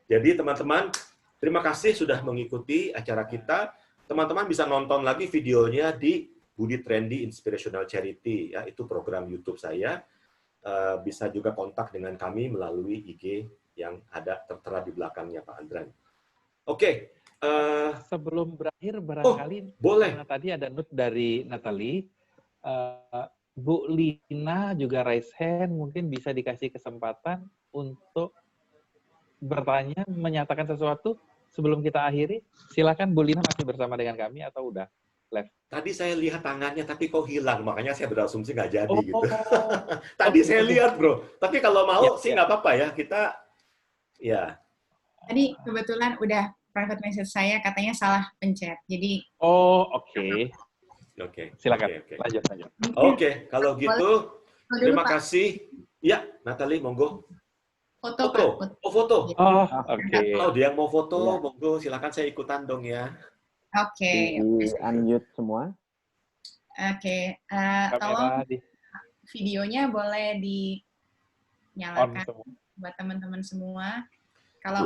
Jadi teman-teman, terima kasih sudah mengikuti acara kita. Teman-teman bisa nonton lagi videonya di Budi Trendy Inspirational Charity ya, itu program YouTube saya. Bisa juga kontak dengan kami melalui IG yang ada tertera di belakangnya Pak Andran. Oke. Sebelum berakhir, barangkali boleh. karena tadi ada note dari Natalie, Bu Lina juga raise hand, mungkin bisa dikasih kesempatan untuk bertanya, menyatakan sesuatu sebelum kita akhiri. Silakan Bu Lina, masih bersama dengan kami atau udah left? Tadi saya lihat tangannya, tapi kok hilang, makanya saya berasumsi nggak jadi gitu. Tadi saya lihat bro, tapi kalau mau sih nggak apa-apa ya, kita ya. Tadi kebetulan udah private message saya katanya salah pencet. Jadi Oke. Silakan. Oke. Lanjut. Oke, kalau gitu terima kasih. Ya, Natalie monggo. Foto. Foto. Oke. Kalau dia yang mau foto, monggo silakan, saya ikutan dong ya. Oke. Unmute semua. Oke. Tolong videonya boleh dinyalakan buat teman-teman semua. Kalau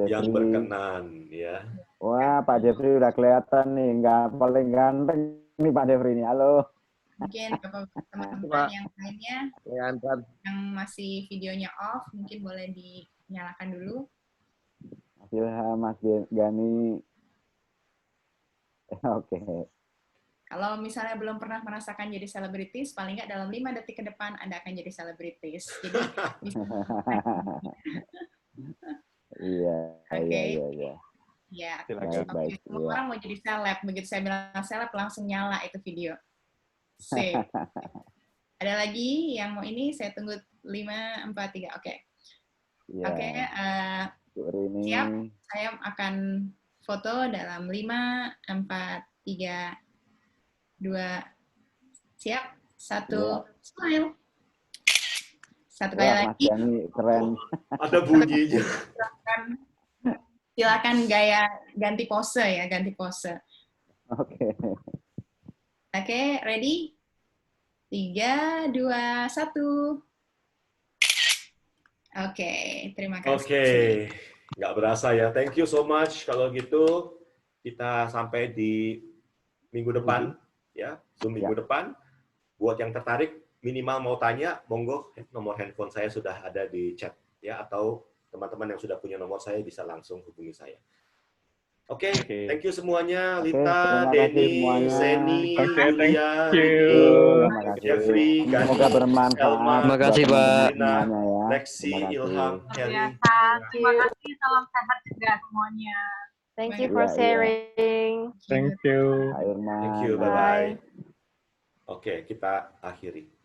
yang berkenan ya. Wah, Pak Jeffrey udah kelihatan nih, nggak paling ganteng nih Pak Jeffrey ini. Halo. Mungkin teman-teman yang lainnya yang masih videonya off, mungkin boleh dinyalakan dulu. Mas Gani. Oke. Kalau misalnya belum pernah merasakan jadi selebritis, paling nggak dalam 5 detik ke depan Anda akan jadi selebritis. Jadi bisa. Iya. Ya, baik. semua orang mau jadi seleb. Begitu saya bilang seleb, langsung nyala itu video. Save. Ada lagi yang mau ini? Saya tunggu 5, 4, 3. Oke. Oke. Siap. Saya akan foto dalam 5, 4, 3, 2. Siap. 1. Smile. Satu kali lagi. Keren. Ada bunyinya. Silakan gaya ganti pose ya, ganti pose. Oke. Oke, ready? 3, 2, 1. Oke, terima kasih. Oke, nggak berasa ya. Thank you so much. Kalau gitu kita sampai di minggu depan ya, Zoom minggu depan. Buat yang tertarik minimal mau tanya, monggo, nomor handphone saya sudah ada di chat ya, atau teman-teman yang sudah punya nomor saya bisa langsung hubungi saya. Oke, thank you semuanya, Lita, Denny, Seni, Julia, Jeffrey, Gani, semoga bermanfaat. Terima kasih Pak. Lexi, Ilham, Kelly. Terima kasih, salam sehat juga semuanya. Thank you for sharing. Thank you. Thank you, bye-bye. Oke, kita akhiri.